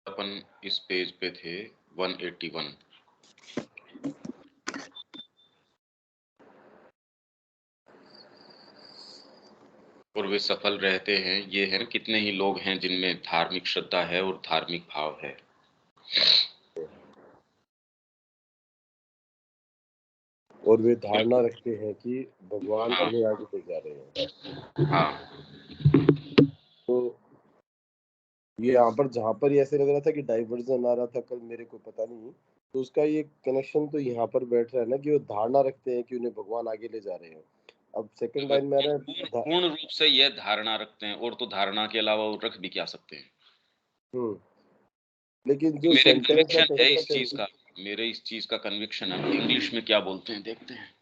अपन इस पेज पे थे 181। और वे सफल रहते हैं, ये है ना, कितने ही लोग हैं जिनमें धार्मिक श्रद्धा है और धार्मिक भाव है। और वे धारणा रखते हैं कि भगवान हाँ। उन्हें आगे ले जा रहे हैं। हाँ। तो ये यहाँ पर जहाँ पर ये ऐसे लग रहा था कि डाइवर्जन आ रहा था कल, मेरे को पता नहीं, तो उसका ये कनेक्शन तो यहाँ पर बैठ रहा है ना कि वो धारणा रखते हैं कि उन्हें भगवान आगे ले जा रहे हैं। अब सेकंड लाइन में आ रहा है पूर्ण रूप से यह धारणा रखते हैं, और तो धारणा के अलावा वो रख भी क्या सकते हैं। लेकिन जो मेरे सेंटेंस कन्विक्शन है इस चीज का, मेरे इस चीज का कन्विक्शन है। इंग्लिश में क्या बोलते हैं देखते हैं।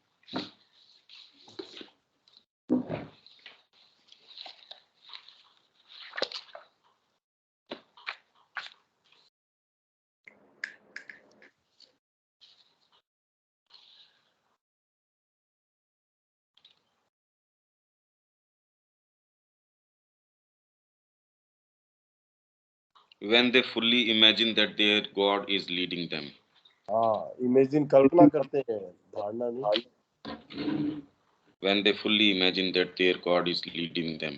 When they fully imagine that their God is leading them. हाँ, इमेजिन कल्पना करते हैं, धारणा नहीं। When they fully imagine that their God is leading them.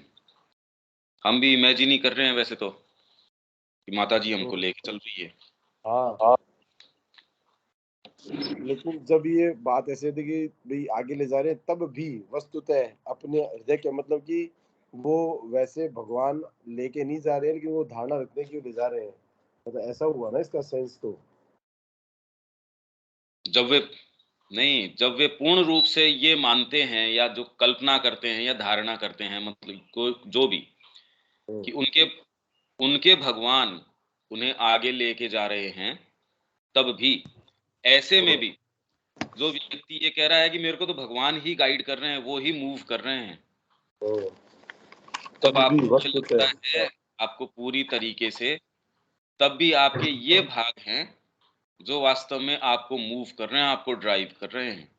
हम भी इमेजिन ही कर रहे हैं वैसे तो, कि माता जी हमको लेके चल रही है। हाँ, लेकिन जब ये बात ऐसे थी कि भाई आगे ले जा रहे हैं, तब भी वस्तुतः अपने हृदय के, मतलब कि वो वैसे भगवान लेके नहीं जा रहे हैं, लेकिन वो धारणा रखते हैं कि वो ले जा रहे हैं। मतलब ऐसा हुआ ना इसका सेंस तो। जब वे पूर्ण रूप से ये मानते हैं, या जो कल्पना करते हैं या धारणा करते हैं, मतलब कोई जो भी, कि उनके भगवान उन्हें आगे लेके जा रहे हैं, तब भी ऐसे में भी जो व्यक्ति ये कह रहा है कि मेरे को तो भगवान ही गाइड कर रहे हैं, वो ही मूव कर रहे हैं, तब आपको मुझे लगता है आपको पूरी तरीके से, तब भी आपके ये भाग हैं जो वास्तव में आपको मूव कर रहे हैं, आपको ड्राइव कर रहे हैं।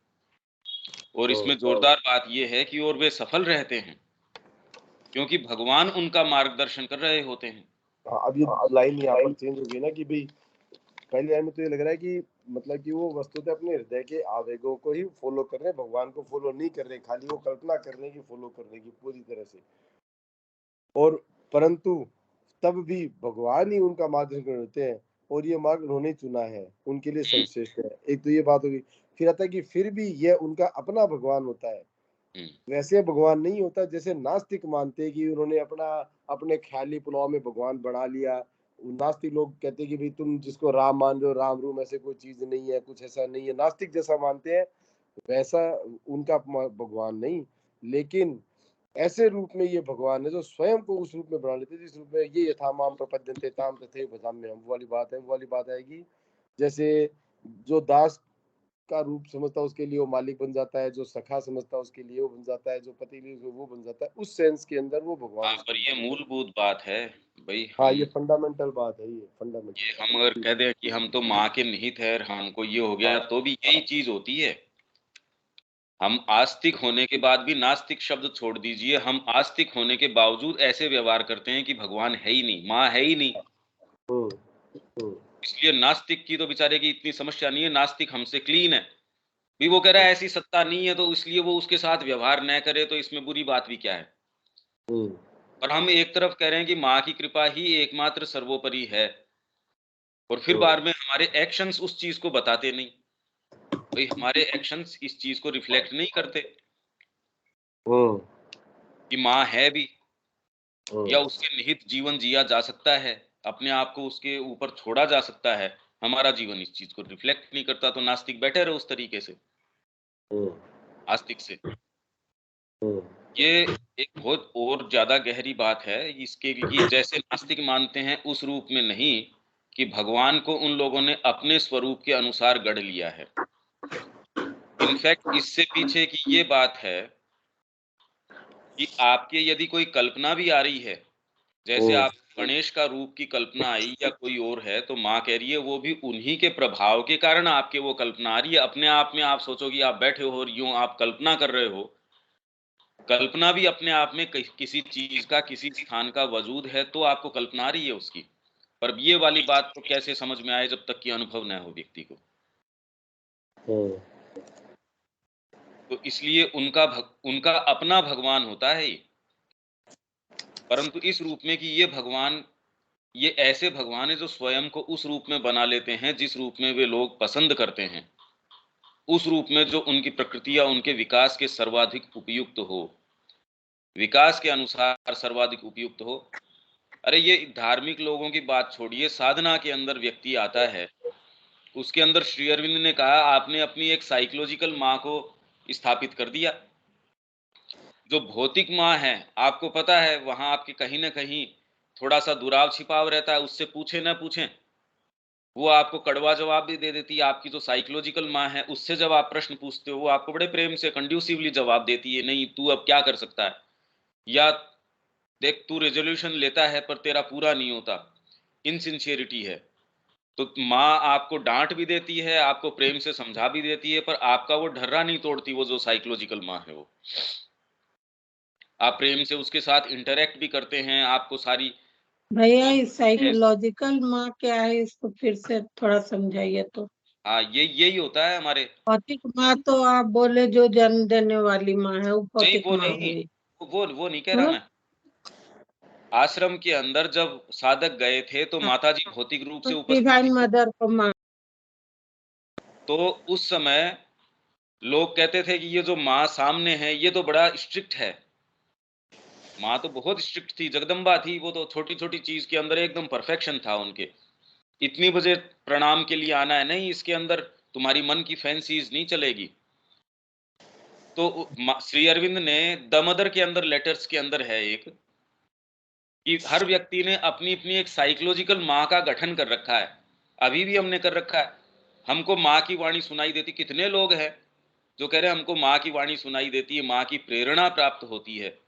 और इसमें जोरदार बात ये है कि और वे सफल रहते हैं, क्योंकि भगवान उनका मार्गदर्शन कर रहे होते हैं। हाँ, अब ये लाइन यहाँ पर चेंज हो गई ना कि भाई पहली लाइन में तो ये लग रहा है कि मतलब कि वो वस्तुतः अपने हृदय के आवेगों को ही फॉलो कर रहे हैं, भगवान को फॉलो नहीं कर रहे, खाली वो कल्पना कर रहे हैं कि फॉलो करने की पूरी तरह से। और परंतु तब भी भगवान ही उनका मार्गदर्शन होते हैं, और ये मार्ग उन्होंने चुना है, उनके लिए सर्वश्रेष्ठ है। एक तो ये बात होगी। फिर आता है कि फिर भी यह उनका अपना भगवान होता है, वैसे भगवान नहीं होता जैसे नास्तिक मानते हैं कि उन्होंने अपने ख्याली पुलाव में भगवान बना लिया। नास्तिक लोग कहते हैं कि भाई तुम जिसको राम मान रहे हो, राम रूम ऐसे कोई चीज नहीं है, कुछ ऐसा नहीं है, नास्तिक जैसा मानते हैं वैसा उनका भगवान नहीं। लेकिन ऐसे रूप में ये भगवान है जो स्वयं को उस रूप में बना लेते हैं जिस रूप में ये यथा माम प्रपद्यन्ते ताम तथैव भजाम्यहम् में, हम वो वाली बात है, वो वाली बात आएगी। जैसे जो दास का रूप समझता है उसके लिए वो मालिक बन जाता है, जो सखा समझता है उसके लिए वो बन जाता है, जो पति लिए वो बन जाता है, उस सेंस के अंदर वो भगवान पर ये मूलभूत बात है भाई। हाँ, ये फंडामेंटल बात है, ये फंडामेंटल। ये हम अगर कह दें कि हम तो माँ के निहित है, हमको ये हो गया, तो भी यही चीज होती है। हम आस्तिक होने के बाद भी, नास्तिक शब्द छोड़ दीजिए, हम आस्तिक होने के बावजूद ऐसे व्यवहार करते हैं कि भगवान है ही नहीं, माँ है ही नहीं। इसलिए नास्तिक की तो बेचारे की इतनी समस्या नहीं है, नास्तिक हमसे क्लीन है। भी वो कह रहा है ऐसी सत्ता नहीं है, तो इसलिए वो उसके साथ व्यवहार न करे, तो इसमें बुरी बात भी क्या है। और हम एक तरफ कह रहे हैं कि माँ की कृपा ही एकमात्र सर्वोपरि है, और फिर बाद में हमारे एक्शंस उस चीज को बताते नहीं। भाई हमारे एक्शंस इस चीज को रिफ्लेक्ट नहीं करते कि माँ है भी, या उसके निहित जीवन जिया जा सकता है, अपने आप को उसके ऊपर छोड़ा जा सकता है। हमारा जीवन इस चीज को रिफ्लेक्ट नहीं करता, तो नास्तिक बैठे रहे उस तरीके से आस्तिक से। ये एक बहुत और ज्यादा गहरी बात है इसके लिए। जैसे नास्तिक मानते हैं उस रूप में नहीं कि भगवान को उन लोगों ने अपने स्वरूप के अनुसार गढ़ लिया है। इनफैक्ट इससे पीछे की ये बात है कि आपके यदि कोई कल्पना भी आ रही है, जैसे आप गणेश का रूप की कल्पना आई या कोई और है, तो माँ कह रही है वो भी उन्हीं के प्रभाव के कारण आपके वो कल्पना आ रही है। अपने आप में आप सोचो कि आप बैठे हो और यूं आप कल्पना कर रहे हो, कल्पना भी अपने आप में किसी चीज का, किसी स्थान का वजूद है, तो आपको कल्पना आ रही है उसकी। पर ये वाली बात तो कैसे समझ में आए जब तक कि अनुभव न हो व्यक्ति को। तो इसलिए उनका अपना भगवान होता है ये। परंतु इस रूप में कि ये ऐसे भगवान है जो स्वयं को उस रूप में बना लेते हैं जिस रूप में वे लोग पसंद करते हैं, उस रूप में जो उनकी प्रकृति या उनके विकास के सर्वाधिक उपयुक्त हो, विकास के अनुसार सर्वाधिक उपयुक्त हो। अरे ये धार्मिक लोगों की बात छोड़िए, साधना के अंदर व्यक्ति आता है, उसके अंदर श्री अरविंद ने कहा आपने अपनी एक साइकोलॉजिकल माँ को स्थापित कर दिया। जो भौतिक माँ है, आपको पता है वहां आपके कहीं ना कहीं थोड़ा सा दुराव छिपाव रहता है, उससे पूछे ना पूछें वो आपको कड़वा जवाब भी दे देती है। आपकी जो साइकोलॉजिकल माँ है उससे जब आप प्रश्न पूछते हो वो आपको बड़े प्रेम से कंड्यूसिवली जवाब देती है, नहीं तू अब क्या कर सकता है, या देख तू रेजोल्यूशन लेता है पर तेरा पूरा नहीं होता, इनसिंसियरिटी है। तो माँ आपको डांट भी देती है, आपको प्रेम से समझा भी देती है, पर आपका वो ढर्रा नहीं तोड़ती। वो जो साइकोलॉजिकल माँ है वो आप प्रेम से उसके साथ इंटरेक्ट भी करते हैं, आपको सारी भैया इस साइकोलॉजिकल माँ क्या है, इसको फिर से थोड़ा समझाइए तो। हाँ यही होता है हमारे। भौतिक माँ तो आप बोले जो जन्म देने वाली माँ है वो नहीं भौतिक वो माँ नहीं, हुई। वो नहीं कह रहा मैं। आश्रम के अंदर जब साधक गए थे तो माताजी भौतिक रूप से उपस्थित डिवाइन थी, मदर को माँ। तो उस समय लोग कहते थे कि ये जो माँ सामने है ये तो बड़ा स्ट्रिक्ट है। माँ तो बहुत स्ट्रिक्ट थी, जगदम्बा थी, वो तो छोटी छोटी चीज के अंदर एकदम परफेक्शन था उनके। इतनी बजे प्रणाम के लिए आना है, नहीं इसके अंदर तुम्हारी मन की फैंसीज नहीं चलेगी। तो श्री अरविंद ने द मदर के अंदर लेटर्स के अंदर है एक कि हर व्यक्ति ने अपनी अपनी एक साइकोलॉजिकल माँ का गठन कर रखा है, अभी भी हमने कर रखा है। हमको माँ की वाणी सुनाई देती, कितने लोग हैं जो कह रहे हैं हमको माँ की वाणी सुनाई देती है, माँ की प्रेरणा प्राप्त होती है,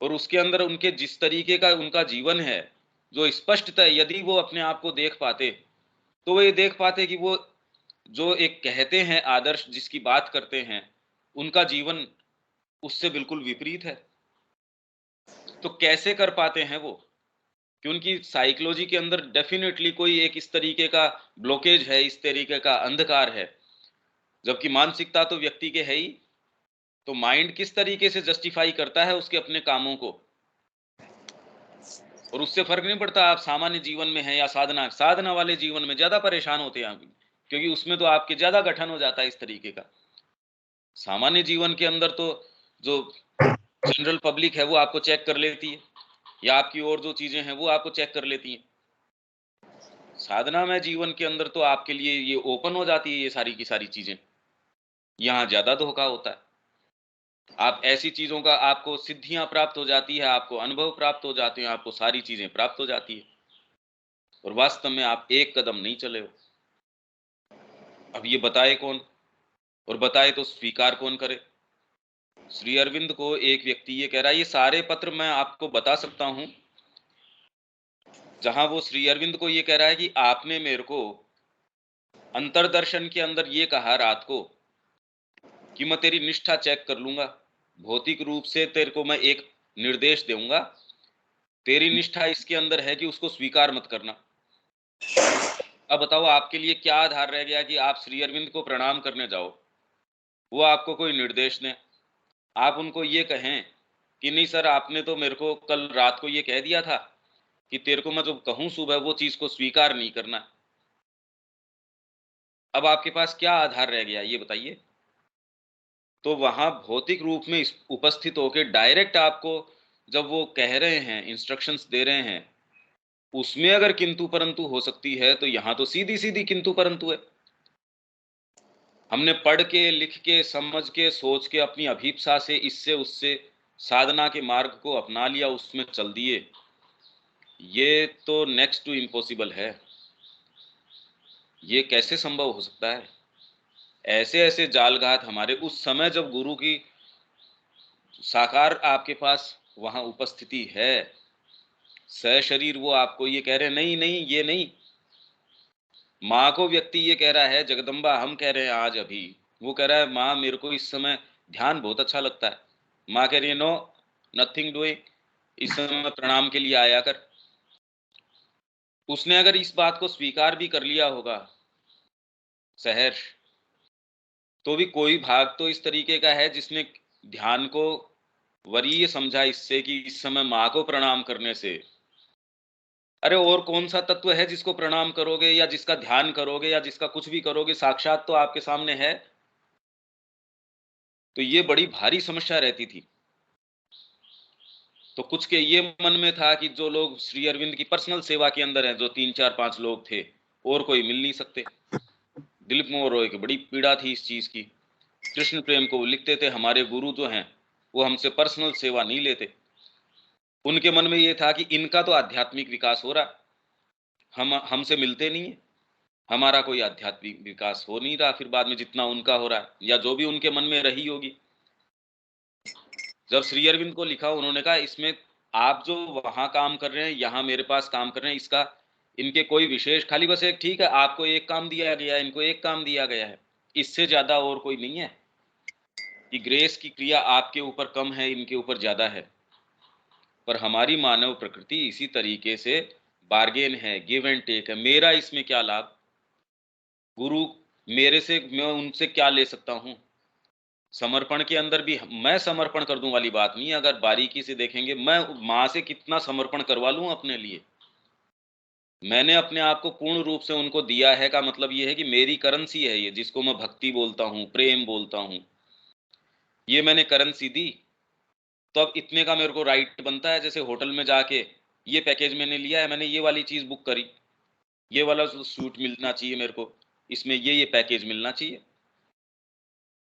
और उसके अंदर उनके जिस तरीके का उनका जीवन है जो स्पष्टता, यदि वो अपने आप को देख पाते तो वो ये देख पाते कि वो जो एक कहते हैं आदर्श जिसकी बात करते हैं उनका जीवन उससे बिल्कुल विपरीत है। तो कैसे कर पाते हैं वो, क्योंकि साइकोलॉजी के अंदर डेफिनेटली कोई एक इस तरीके का ब्लॉकेज है, इस तरीके का अंधकार है, जबकि मानसिकता तो व्यक्ति के है ही। तो माइंड किस तरीके से जस्टिफाई करता है उसके अपने कामों को, और उससे फर्क नहीं पड़ता आप सामान्य जीवन में हैं या साधना वाले जीवन में ज्यादा परेशान होते हैं आप, क्योंकि उसमें तो आपके ज्यादा गठन हो जाता है इस तरीके का। सामान्य जीवन के अंदर तो जो जनरल पब्लिक है वो आपको चेक कर लेती है, या आपकी और जो चीजें हैं वो आपको चेक कर लेती हैं। साधना में जीवन के अंदर तो आपके लिए ये ओपन हो जाती है, ये सारी की सारी चीजें। यहाँ ज्यादा धोखा होता है। आप ऐसी चीजों का आपको सिद्धियां प्राप्त हो जाती है, आपको अनुभव प्राप्त हो जाते हैं, आपको सारी चीजें प्राप्त हो जाती है, और वास्तव में आप एक कदम नहीं चले हो। अब ये बताए कौन, और बताए तो स्वीकार कौन करे। श्री अरविंद को एक व्यक्ति ये कह रहा है, ये सारे पत्र मैं आपको बता सकता हूं जहां वो श्री अरविंद को ये कह रहा है कि आपने मेरे को अंतरदर्शन के अंदर ये कहा रात को कि मैं तेरी निष्ठा चेक कर लूंगा, भौतिक रूप से तेरे को मैं एक निर्देश दूंगा, तेरी निष्ठा इसके अंदर है कि उसको स्वीकार मत करना। अब बताओ आपके लिए क्या आधार रह गया कि आप श्री अरविंद को प्रणाम करने जाओ, वो आपको कोई निर्देश दें, आप उनको ये कहें कि नहीं सर आपने तो मेरे को कल रात को ये कह दिया था कि तेरे को मैं जो कहूं सुबह वो चीज को स्वीकार नहीं करना। अब आपके पास क्या आधार रह गया ये बताइए। तो वहां भौतिक रूप में उपस्थित होकर डायरेक्ट आपको जब वो कह रहे हैं, इंस्ट्रक्शंस दे रहे हैं, उसमें अगर किंतु परंतु हो सकती है तो यहां तो सीधी सीधी किंतु परंतु है। हमने पढ़ के, लिख के, समझ के, सोच के, अपनी अभीप्सा से इससे उससे साधना के मार्ग को अपना लिया, उसमें चल दिए, ये तो नेक्स्ट टू इम्पॉसिबल है। ये कैसे संभव हो सकता है। ऐसे ऐसे जालघात हमारे उस समय जब गुरु की साकार आपके पास वहां उपस्थिति है, सशरीर वो आपको ये कह रहे हैं नहीं नहीं ये नहीं। माँ को व्यक्ति ये कह रहा है, जगदम्बा हम कह रहे हैं आज अभी, वो कह रहा है माँ मेरे को इस समय ध्यान बहुत अच्छा लगता है। माँ कह रही है नो नथिंग डूइंग, इस समय प्रणाम के लिए आया कर। उसने अगर इस बात को स्वीकार भी कर लिया होगा सहर्ष, तो भी कोई भाग तो इस तरीके का है जिसने ध्यान को वरीय समझा इससे कि इस समय माँ को प्रणाम करने से, अरे और कौन सा तत्व है जिसको प्रणाम करोगे या जिसका ध्यान करोगे या जिसका कुछ भी करोगे, साक्षात तो आपके सामने है। तो ये बड़ी भारी समस्या रहती थी। तो कुछ के ये मन में था कि जो लोग श्री अरविंद की पर्सनल सेवा के अंदर हैं, जो 3 4 5 लोग थे, और कोई मिल नहीं सकते। दिलीप मोहन रॉय की बड़ी पीड़ा थी इस चीज की। कृष्ण प्रेम को वो लिखते थे, हमारे गुरु जो हैं वो हमसे पर्सनल सेवा नहीं लेते। उनके मन में ये था कि इनका तो आध्यात्मिक विकास हो रहा, हम हमसे मिलते नहीं है, हमारा कोई आध्यात्मिक विकास हो नहीं रहा फिर बाद में जितना उनका हो रहा है, या जो भी उनके मन में रही होगी। जब श्री अरविंद को लिखा, उन्होंने कहा इसमें आप जो वहां काम कर रहे हैं, यहाँ मेरे पास काम कर रहे हैं, इसका इनके कोई विशेष, खाली बस एक ठीक है आपको एक काम दिया गया है, इनको एक काम दिया गया है, इससे ज्यादा और कोई नहीं है कि ग्रेस की क्रिया आपके ऊपर कम है, इनके ऊपर ज्यादा है। पर हमारी मानव प्रकृति इसी तरीके से बार्गेन है, गिव एंड टेक है। मेरा इसमें क्या लाभ, गुरु मेरे से, मैं उनसे क्या ले सकता हूं। समर्पण के अंदर भी मैं समर्पण कर दूं वाली बात नहीं है। अगर बारीकी से देखेंगे, मैं माँ से कितना समर्पण करवा लूं अपने लिए, मैंने अपने आप को पूर्ण रूप से उनको दिया है का मतलब ये है कि मेरी करेंसी है ये, जिसको मैं भक्ति बोलता हूं, प्रेम बोलता हूं, ये मैंने करेंसी दी। तो अब इतने का मेरे को राइट बनता है, जैसे होटल में जाके ये पैकेज मैंने लिया है, मैंने ये वाली चीज बुक करी, ये वाला सूट मिलना चाहिए मेरे को, इसमें ये पैकेज मिलना चाहिए।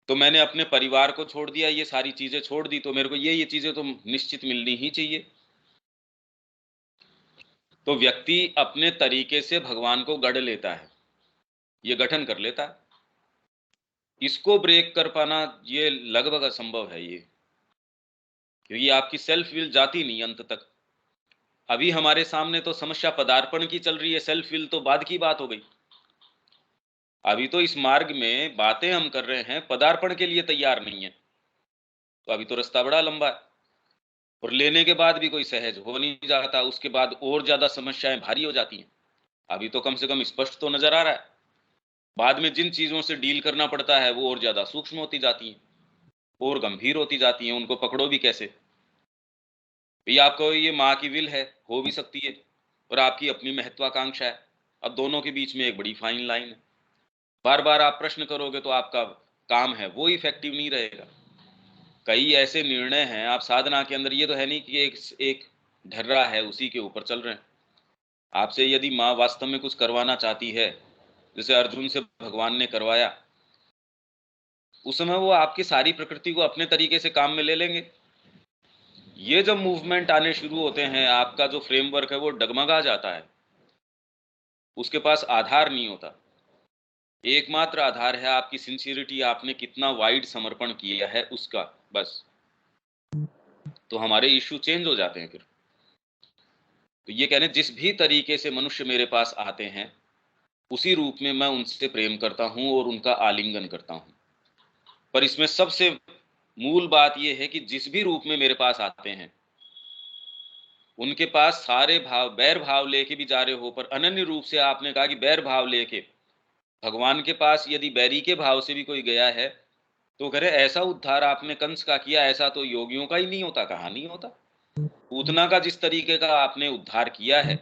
तो मैंने अपने परिवार को छोड़ दिया, ये सारी चीजें छोड़ दी, तो मेरे को ये चीजें तो निश्चित मिलनी ही चाहिए। तो व्यक्ति अपने तरीके से भगवान को गढ़ लेता है, ये गठन कर लेता है। इसको ब्रेक कर पाना ये लगभग असंभव है ये, क्योंकि आपकी सेल्फ विल जाती नहीं अंत तक। अभी हमारे सामने तो समस्या पदार्पण की चल रही है, सेल्फ विल तो बाद की बात हो गई। अभी तो इस मार्ग में बातें हम कर रहे हैं, पदार्पण के लिए तैयार नहीं है। तो अभी तो रास्ता बड़ा लंबा है, और लेने के बाद भी कोई सहज हो नहीं जाता, उसके बाद और ज्यादा समस्याएं भारी हो जाती हैं। अभी तो कम से कम स्पष्ट तो नजर आ रहा है, बाद में जिन चीजों से डील करना पड़ता है वो और ज्यादा सूक्ष्म होती जाती हैं और गंभीर होती जाती हैं। उनको पकड़ो भी कैसे भाई, आपको ये माँ की विल है, हो भी सकती है, और आपकी अपनी महत्वाकांक्षा है। अब दोनों के बीच में एक बड़ी फाइन लाइन है। बार बार आप प्रश्न करोगे तो आपका काम है वो इफेक्टिव नहीं रहेगा। कई ऐसे निर्णय हैं आप साधना के अंदर, ये तो है नहीं कि एक ढर्रा है उसी के ऊपर चल रहे हैं। आपसे यदि माँ वास्तव में कुछ करवाना चाहती है, जैसे अर्जुन से भगवान ने करवाया, उस समय वो आपकी सारी प्रकृति को अपने तरीके से काम में ले लेंगे। ये जब मूवमेंट आने शुरू होते हैं, आपका जो फ्रेमवर्क है वो डगमगा जाता है, उसके पास आधार नहीं होता। एकमात्र आधार है आपकी सिंसियरिटी, आपने कितना वाइड समर्पण किया है उसका, बस। तो हमारे इश्यू चेंज हो जाते हैं फिर। तो ये कहने, जिस भी तरीके से मनुष्य मेरे पास आते हैं उसी रूप में मैं उनसे प्रेम करता हूं और उनका आलिंगन करता हूं। पर इसमें सबसे मूल बात यह है कि जिस भी रूप में मेरे पास आते हैं, उनके पास सारे भाव, बैर भाव लेके भी जा रहे हो, पर अनन्य रूप से आपने कहा कि बैर भाव लेके भगवान के पास यदि बैरी के भाव से भी कोई गया है, तो कह रहे ऐसा उद्धार आपने कंस का किया, ऐसा तो योगियों का ही नहीं होता, कहा नहीं होता। पूतना का जिस तरीके का आपने उद्धार किया है,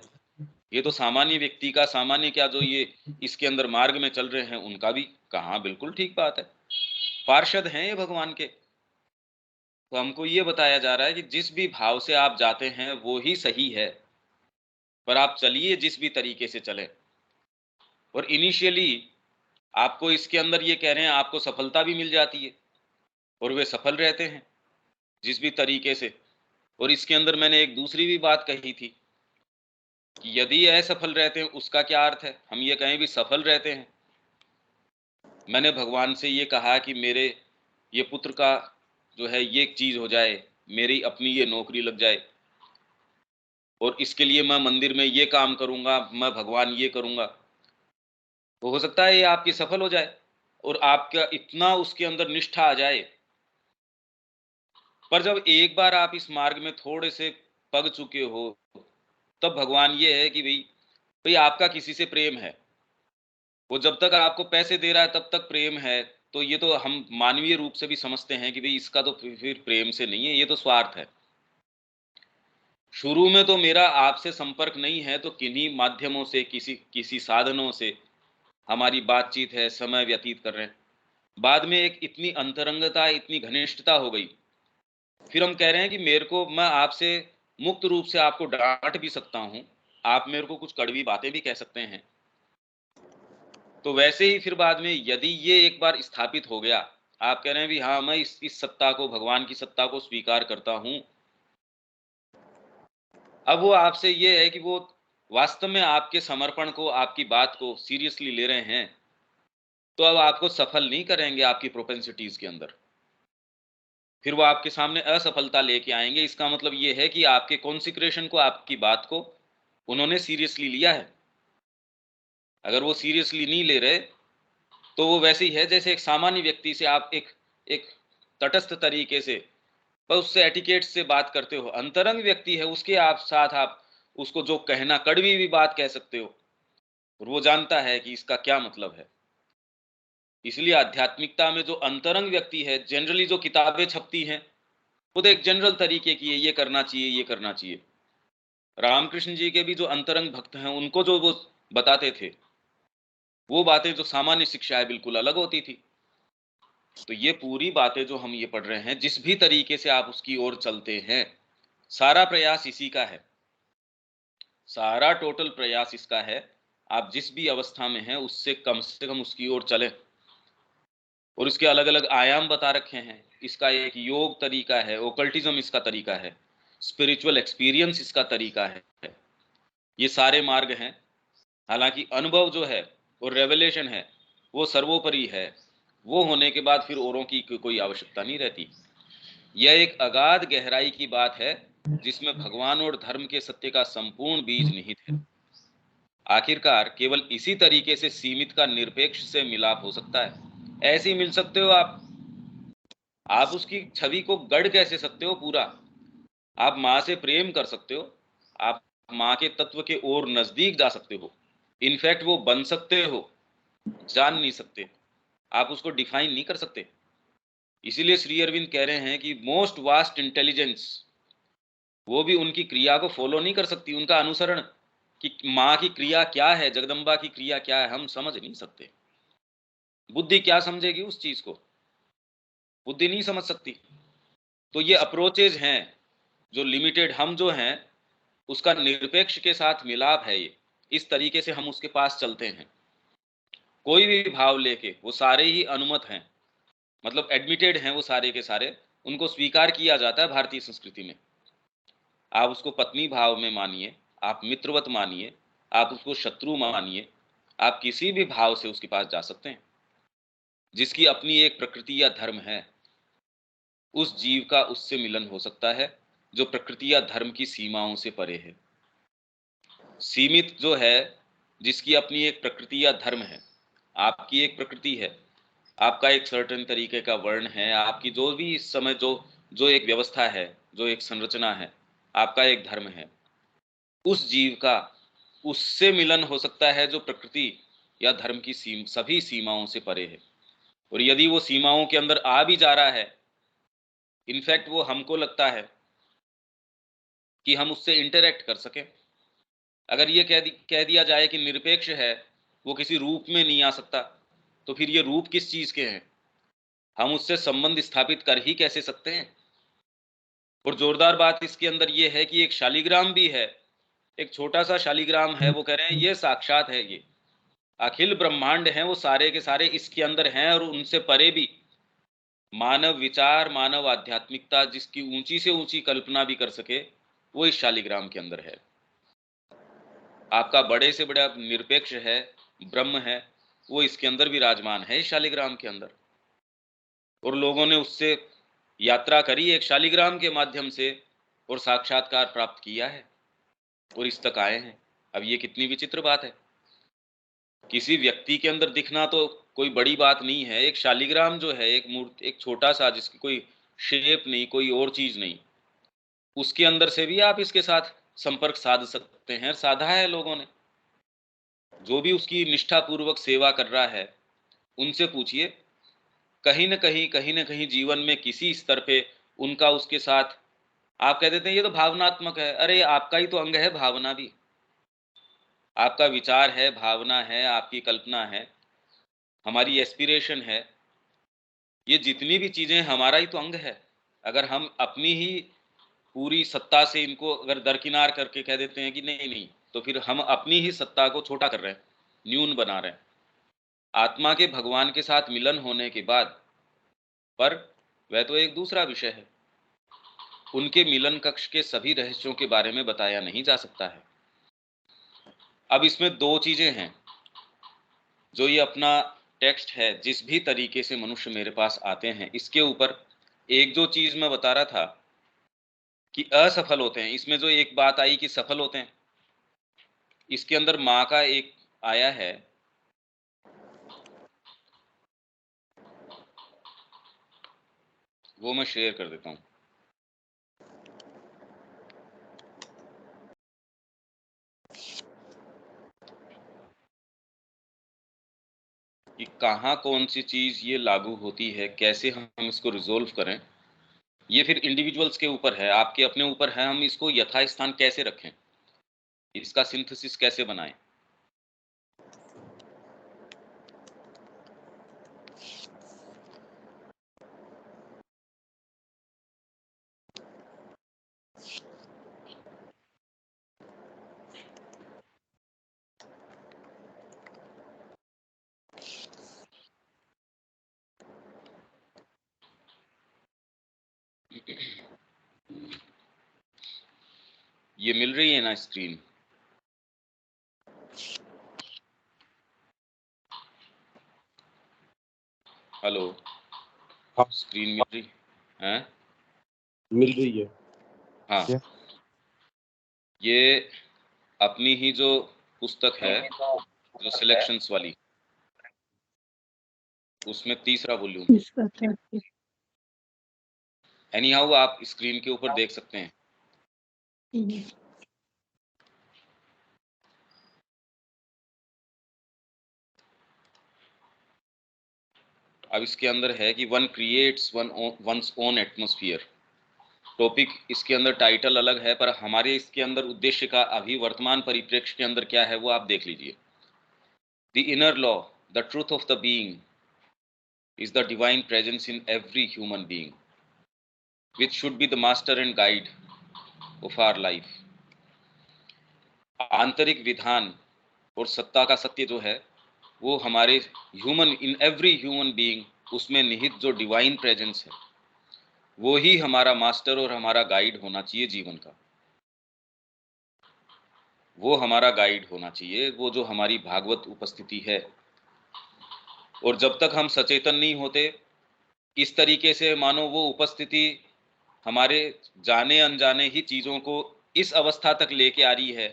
ये तो सामान्य व्यक्ति का, सामान्य क्या जो ये इसके अंदर मार्ग में चल रहे हैं उनका भी कहा, बिल्कुल ठीक बात है। पार्षद हैं ये भगवान के। तो हमको ये बताया जा रहा है कि जिस भी भाव से आप जाते हैं वो ही सही है, पर आप चलिए जिस भी तरीके से चले। और इनिशियली आपको इसके अंदर ये कह रहे हैं आपको सफलता भी मिल जाती है, और वे सफल रहते हैं जिस भी तरीके से। और इसके अंदर मैंने एक दूसरी भी बात कही थी कि यदि असफल रहते हैं उसका क्या अर्थ है, हम ये कहें भी सफल रहते हैं। मैंने भगवान से ये कहा कि मेरे ये पुत्र का जो है ये चीज हो जाए, मेरी अपनी ये नौकरी लग जाए, और इसके लिए मैं मंदिर में ये काम करूंगा, मैं भगवान ये करूंगा, तो हो सकता है ये आपकी सफल हो जाए और आपका इतना उसके अंदर निष्ठा आ जाए। पर जब एक बार आप इस मार्ग में थोड़े से पग चुके हो, तब भगवान ये है कि भाई भाई आपका किसी से प्रेम है, वो जब तक आपको पैसे दे रहा है तब तक प्रेम है, तो ये तो हम मानवीय रूप से भी समझते हैं कि भाई इसका तो फिर प्रेम से नहीं है, ये तो स्वार्थ है। शुरू में तो मेरा आपसे संपर्क नहीं है, तो किन्हीं माध्यमों से, किसी किसी साधनों से हमारी बातचीत है, समय व्यतीत कर रहे हैं। बाद में एक इतनी अंतरंगता, इतनी घनिष्ठता हो गई, फिर हम कह रहे हैं कि मेरे को, मैं आपसे मुक्त रूप से आपको डांट भी सकता हूं, आप मेरे को कुछ कड़वी बातें भी कह सकते हैं। तो वैसे ही फिर बाद में यदि ये एक बार स्थापित हो गया, आप कह रहे हैं भी हाँ मैं इस सत्ता को, भगवान की सत्ता को स्वीकार करता हूं, अब वो आपसे ये है कि वो वास्तव में आपके समर्पण को, आपकी बात को सीरियसली ले रहे हैं, तो अब आपको सफल नहीं करेंगे आपकी प्रोपेंसिटीज के अंदर, फिर वो आपके सामने असफलता लेके आएंगे। इसका मतलब ये है कि आपके कॉन्सिक्रेशन को, आपकी बात को उन्होंने सीरियसली लिया है। अगर वो सीरियसली नहीं ले रहे, तो वो वैसे ही है जैसे एक सामान्य व्यक्ति से आप एक एक तटस्थ तरीके से, पर उससे एटिकेट से बात करते हो। अंतरंग व्यक्ति है, उसके आप साथ आप उसको जो कहना, कड़वी भी बात कह सकते हो, और वो जानता है कि इसका क्या मतलब है। इसलिए आध्यात्मिकता में जो अंतरंग व्यक्ति है, जनरली जो किताबें छपती हैं, वो तो एक जनरल तरीके की है, ये करना चाहिए, ये करना चाहिए। रामकृष्ण जी के भी जो अंतरंग भक्त हैं, उनको जो वो बताते थे, वो बातें जो सामान्य शिक्षा है, बिल्कुल अलग होती थी। तो ये पूरी बातें जो हम ये पढ़ रहे हैं, जिस भी तरीके से आप उसकी ओर चलते हैं, सारा प्रयास इसी का है, सारा टोटल प्रयास इसका है, आप जिस भी अवस्था में हैं उससे कम से कम उसकी ओर चलें। और इसके अलग अलग आयाम बता रखे हैं। इसका एक योग तरीका है, ओकल्टिज्म इसका तरीका है, स्पिरिचुअल एक्सपीरियंस इसका तरीका है। ये सारे मार्ग हैं। हालांकि अनुभव जो है, वो रेवलेशन है, वो सर्वोपरि है। वो होने के बाद फिर औरों की कोई आवश्यकता नहीं रहती। यह एक अगाध गहराई की बात है, जिसमें भगवान और धर्म के सत्य का संपूर्ण बीज निहित है। आखिरकार केवल इसी तरीके से सीमित का निरपेक्ष से मिलाप हो सकता है। ऐसे ही मिल सकते हो आप उसकी छवि को गढ़ कैसे सकते हो पूरा? आप माँ से प्रेम कर सकते हो, आप माँ के तत्व के और नजदीक जा सकते हो, इनफैक्ट वो बन सकते हो, जान नहीं सकते, आप उसको डिफाइन नहीं कर सकते। इसीलिए श्री अरविंद कह रहे हैं कि मोस्ट वास्ट इंटेलिजेंस, वो भी उनकी क्रिया को फॉलो नहीं कर सकती, उनका अनुसरण, कि माँ की क्रिया क्या है, जगदम्बा की क्रिया क्या है, हम समझ नहीं सकते। बुद्धि क्या समझेगी उस चीज को? बुद्धि नहीं समझ सकती। तो ये अप्रोचेज हैं जो लिमिटेड, हम जो हैं उसका निरपेक्ष के साथ मिलाप है। ये इस तरीके से हम उसके पास चलते हैं। कोई भी भाव लेके वो सारे ही अनुमत हैं, मतलब एडमिटेड हैं वो सारे के सारे, उनको स्वीकार किया जाता है भारतीय संस्कृति में। आप उसको पत्नी भाव में मानिए, आप मित्रवत मानिए, आप उसको शत्रु मानिए, आप किसी भी भाव से उसके पास जा सकते हैं। जिसकी अपनी एक प्रकृति या धर्म है, उस जीव का उससे मिलन हो सकता है जो प्रकृति या धर्म की सीमाओं से परे है। सीमित जो है, जिसकी अपनी एक प्रकृति या धर्म है, आपकी एक प्रकृति है, आपका एक सर्टेन तरीके का वर्ण है, आपकी जो भी इस समय जो जो एक व्यवस्था है, जो एक संरचना है, आपका एक धर्म है। उस जीव का उससे मिलन हो सकता है जो प्रकृति या धर्म की सभी सीमाओं से परे है। और यदि वो सीमाओं के अंदर आ भी जा रहा है, इनफैक्ट वो हमको लगता है कि हम उससे इंटरेक्ट कर सकें। अगर ये कह दिया जाए कि निरपेक्ष है, वो किसी रूप में नहीं आ सकता, तो फिर ये रूप किस चीज के हैं? हम उससे संबंध स्थापित कर ही कैसे सकते हैं? और जोरदार बात इसके अंदर ये है कि एक शालिग्राम भी है, एक छोटा सा शालिग्राम है, वो कह रहे हैं ये साक्षात है, ये अखिल ब्रह्मांड हैं, वो सारे के सारे इसके अंदर हैं, और उनसे परे भी मानव विचार, मानव आध्यात्मिकता जिसकी ऊंची से ऊंची कल्पना भी कर सके, वो इस शालिग्राम के अंदर है। आपका बड़े से बड़ा निरपेक्ष है, ब्रह्म है, वो इसके अंदर विराजमान है, इस शालिग्राम के अंदर। और लोगों ने उससे यात्रा करी एक शालिग्राम के माध्यम से, और साक्षात्कार प्राप्त किया है, और इस तक आए हैं। अब ये कितनी विचित्र बात है। किसी व्यक्ति के अंदर दिखना तो कोई बड़ी बात नहीं है। एक शालिग्राम जो है, एक मूर्ति, एक छोटा सा, जिसकी कोई शेप नहीं, कोई और चीज नहीं, उसके अंदर से भी आप इसके साथ संपर्क साध सकते हैं, साधा है लोगों ने। जो भी उसकी निष्ठापूर्वक सेवा कर रहा है, उनसे पूछिए, कहीं न कहीं जीवन में किसी स्तर पे उनका उसके साथ, आप कह देते हैं ये तो भावनात्मक है, अरे आपका ही तो अंग है भावना भी। आपका विचार है, भावना है, आपकी कल्पना है, हमारी एस्पिरेशन है, ये जितनी भी चीज़ें हमारा ही तो अंग है। अगर हम अपनी ही पूरी सत्ता से इनको अगर दरकिनार करके कह देते हैं कि नहीं, तो फिर हम अपनी ही सत्ता को छोटा कर रहे हैं, न्यून बना रहे हैं। आत्मा के भगवान के साथ मिलन होने के बाद, पर वह तो एक दूसरा विषय है। उनके मिलन कक्ष के सभी रहस्यों के बारे में बताया नहीं जा सकता है। अब इसमें 2 चीज़ें हैं, जो ये अपना टेक्स्ट है, जिस भी तरीके से मनुष्य मेरे पास आते हैं, इसके ऊपर एक जो चीज़ मैं बता रहा था कि असफल होते हैं, इसमें जो एक बात आई कि सफल होते हैं, इसके अंदर माँ का एक आया है, वो मैं शेयर कर देता हूँ। कि कहाँ कौन सी चीज़ ये लागू होती है, कैसे हम इसको रिज़ॉल्व करें, ये फिर इंडिविजुअल्स के ऊपर है, आपके अपने ऊपर है, हम इसको यथास्थान कैसे रखें, इसका सिंथेसिस कैसे बनाएं। ये मिल रही है ना स्क्रीन? हेलो, हाँ, स्क्रीन मिल रही है? मिल रही है। हाँ, ये अपनी ही जो पुस्तक है, जो सिलेक्शंस वाली, उसमें तीसरा वॉल्यूम। इसका क्या? एनी हाउ आप स्क्रीन के ऊपर देख सकते हैं। हम्म, अब इसके अंदर है कि one creates one's own atmosphere. Topic इसके अंदर टाइटल अलग है, पर हमारे इसके अंदर उद्देश्य का अभी वर्तमान परिप्रेक्ष्य के अंदर क्या है वो आप देख लीजिए। The inner law, the truth of the being is the divine presence in every human being, which should be the master and guide of our life. आंतरिक विधान और सत्ता का सत्य जो है, वो हमारे human, in every human being, उसमें निहित जो डिवाइन प्रेजेंस है, वो ही हमारा मास्टर और हमारा गाइड होना चाहिए जीवन का। वो हमारा गाइड होना चाहिए, वो जो हमारी भागवत उपस्थिति है। और जब तक हम सचेतन नहीं होते, इस तरीके से मानो वो उपस्थिति हमारे जाने अनजाने ही चीज़ों को इस अवस्था तक लेके आ रही है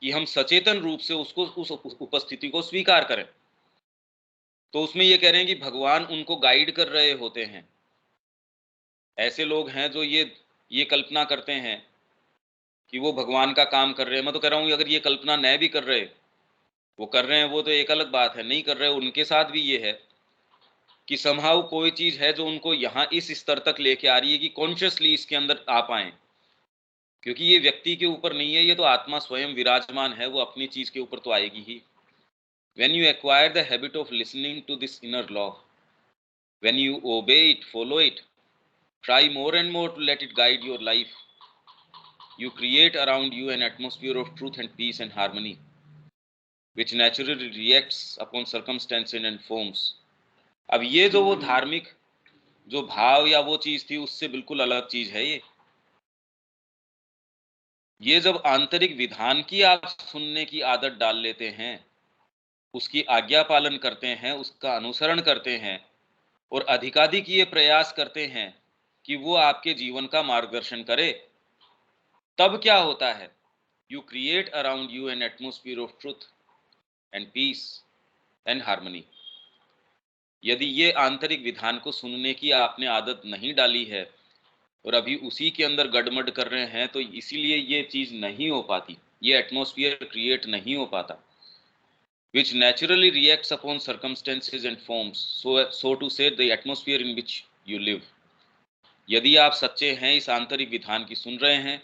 कि हम सचेतन रूप से उसको, उस उपस्थिति को स्वीकार करें। तो उसमें ये कह रहे हैं कि भगवान उनको गाइड कर रहे होते हैं। ऐसे लोग हैं जो ये कल्पना करते हैं कि वो भगवान का काम कर रहे हैं। मैं तो कह रहा हूँ, अगर ये कल्पना न भी कर रहे, वो कर रहे हैं, वो तो एक अलग बात है। नहीं कर रहे, उनके साथ भी ये है कि समहाउ कोई चीज़ है जो उनको यहाँ इस स्तर तक लेके आ रही है कि कॉन्शियसली इसके अंदर आ पाएँ। क्योंकि ये व्यक्ति के ऊपर नहीं है, ये तो आत्मा स्वयं विराजमान है, वो अपनी चीज़ के ऊपर तो आएगी ही। When you acquire the habit of listening to this inner law, when you obey it, follow it, try more and more to let it guide your life, you create around you an atmosphere of truth and peace and harmony, which naturally reacts upon circumstances and forms. अब ये जो वो धार्मिक जो भाव या वो चीज़ थी, उससे बिल्कुल अलग चीज़ है ये। ये जब आंतरिक विधान की आप सुनने की आदत डाल लेते हैं, उसकी आज्ञा पालन करते हैं, उसका अनुसरण करते हैं और अधिकाधिक ये प्रयास करते हैं कि वो आपके जीवन का मार्गदर्शन करे, तब क्या होता है? You create around you an atmosphere of truth and peace and harmony. यदि ये आंतरिक विधान को सुनने की आपने आदत नहीं डाली है और अभी उसी के अंदर गड़मड़ कर रहे हैं, तो इसीलिए ये चीज़ नहीं हो पाती, ये एटमॉस्फेयर क्रिएट नहीं हो पाता। which naturally reacts upon circumstances and forms, so to say the atmosphere in which you live. यदि आप सच्चे हैं, इस आंतरिक विधान की सुन रहे हैं,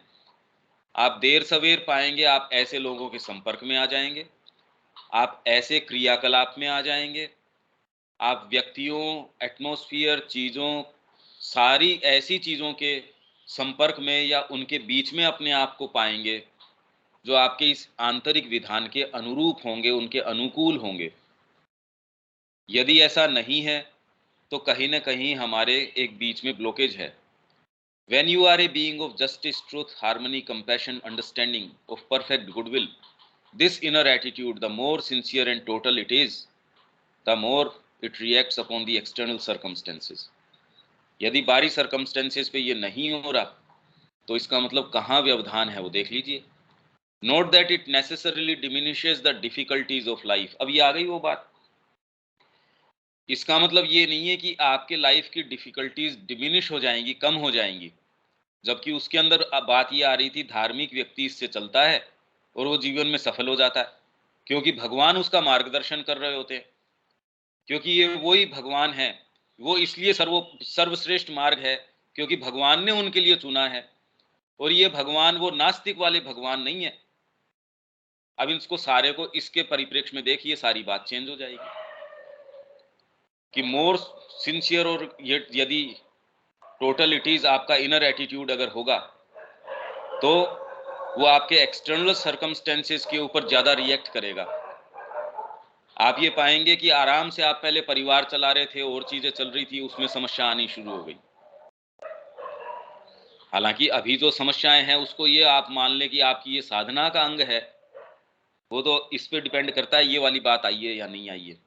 आप देर सवेर पाएंगे आप ऐसे लोगों के संपर्क में आ जाएंगे, आप ऐसे क्रियाकलाप में आ जाएंगे, आप व्यक्तियों, एटमॉस्फेयर, चीज़ों, सारी ऐसी चीज़ों के संपर्क में या उनके बीच में अपने आप को पाएंगे जो आपके इस आंतरिक विधान के अनुरूप होंगे, उनके अनुकूल होंगे। यदि ऐसा नहीं है तो कहीं न कहीं हमारे एक बीच में ब्लॉकेज है। When you are a being of justice, truth, harmony, compassion, understanding, of perfect goodwill, this inner attitude, the more sincere and total it is, the more it reacts upon the external circumstances. यदि बाहरी circumstances पे ये नहीं हो रहा, तो इसका मतलब कहाँ व्यवधान है वो देख लीजिए। Note that it necessarily diminishes the difficulties of life. अब ये आ गई वो बात। इसका मतलब ये नहीं है कि आपके लाइफ की डिफिकल्टीज डिमिनिश हो जाएंगी, कम हो जाएंगी, जबकि उसके अंदर बात ये आ रही थी धार्मिक व्यक्ति इससे चलता है और वो जीवन में सफल हो जाता है, क्योंकि भगवान उसका मार्गदर्शन कर रहे होते हैं, क्योंकि ये वही भगवान है। वो इसलिए सर्वश्रेष्ठ मार्ग है क्योंकि भगवान ने उनके लिए चुना है, और ये भगवान वो नास्तिक वाले भगवान नहीं है। अब इसको सारे को इसके परिप्रेक्ष्य में देखिए, सारी बात चेंज हो जाएगी कि मोर सिंसियर, और यदि टोटलिटीज आपका इनर एटीट्यूड अगर होगा तो वो आपके एक्सटर्नल सर्कमस्टेंसेस के ऊपर ज्यादा रिएक्ट करेगा। आप ये पाएंगे कि आराम से आप पहले परिवार चला रहे थे और चीजें चल रही थी, उसमें समस्या आनी शुरू हो गई। हालांकि अभी जो समस्याएं हैं उसको ये आप मान लें कि आपकी ये साधना का अंग है, वो तो इस पे डिपेंड करता है ये वाली बात आई है या नहीं आई है।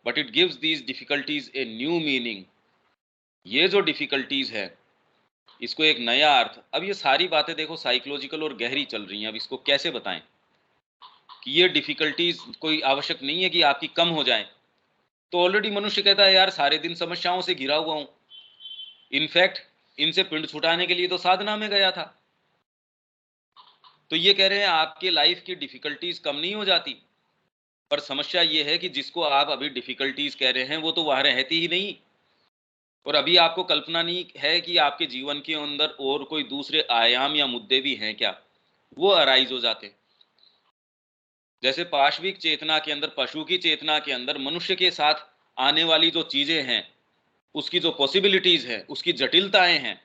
But it gives these difficulties a new meaning. ये जो डिफिकल्टीज है इसको एक नया अर्थ। अब ये सारी बातें देखो साइकोलॉजिकल और गहरी चल रही हैं, अब इसको कैसे बताएं कि ये डिफिकल्टीज कोई आवश्यक नहीं है कि आपकी कम हो जाएं। तो ऑलरेडी मनुष्य कहता है यार सारे दिन समस्याओं से घिरा हुआ हूं, इनफैक्ट इनसे पिंड छुटाने के लिए तो साधना में गया था। तो ये कह रहे हैं आपके लाइफ की डिफिकल्टीज कम नहीं हो जाती, पर समस्या ये है कि जिसको आप अभी डिफिकल्टीज कह रहे हैं वो तो वहां रहती ही नहीं, और अभी आपको कल्पना नहीं है कि आपके जीवन के अंदर और कोई दूसरे आयाम या मुद्दे भी हैं क्या, वो अराइज हो जाते हैं। जैसे पाशविक चेतना के अंदर, पशु की चेतना के अंदर मनुष्य के साथ आने वाली जो चीजें हैं, उसकी जो पॉसिबिलिटीज हैं, उसकी जटिलताएं हैं।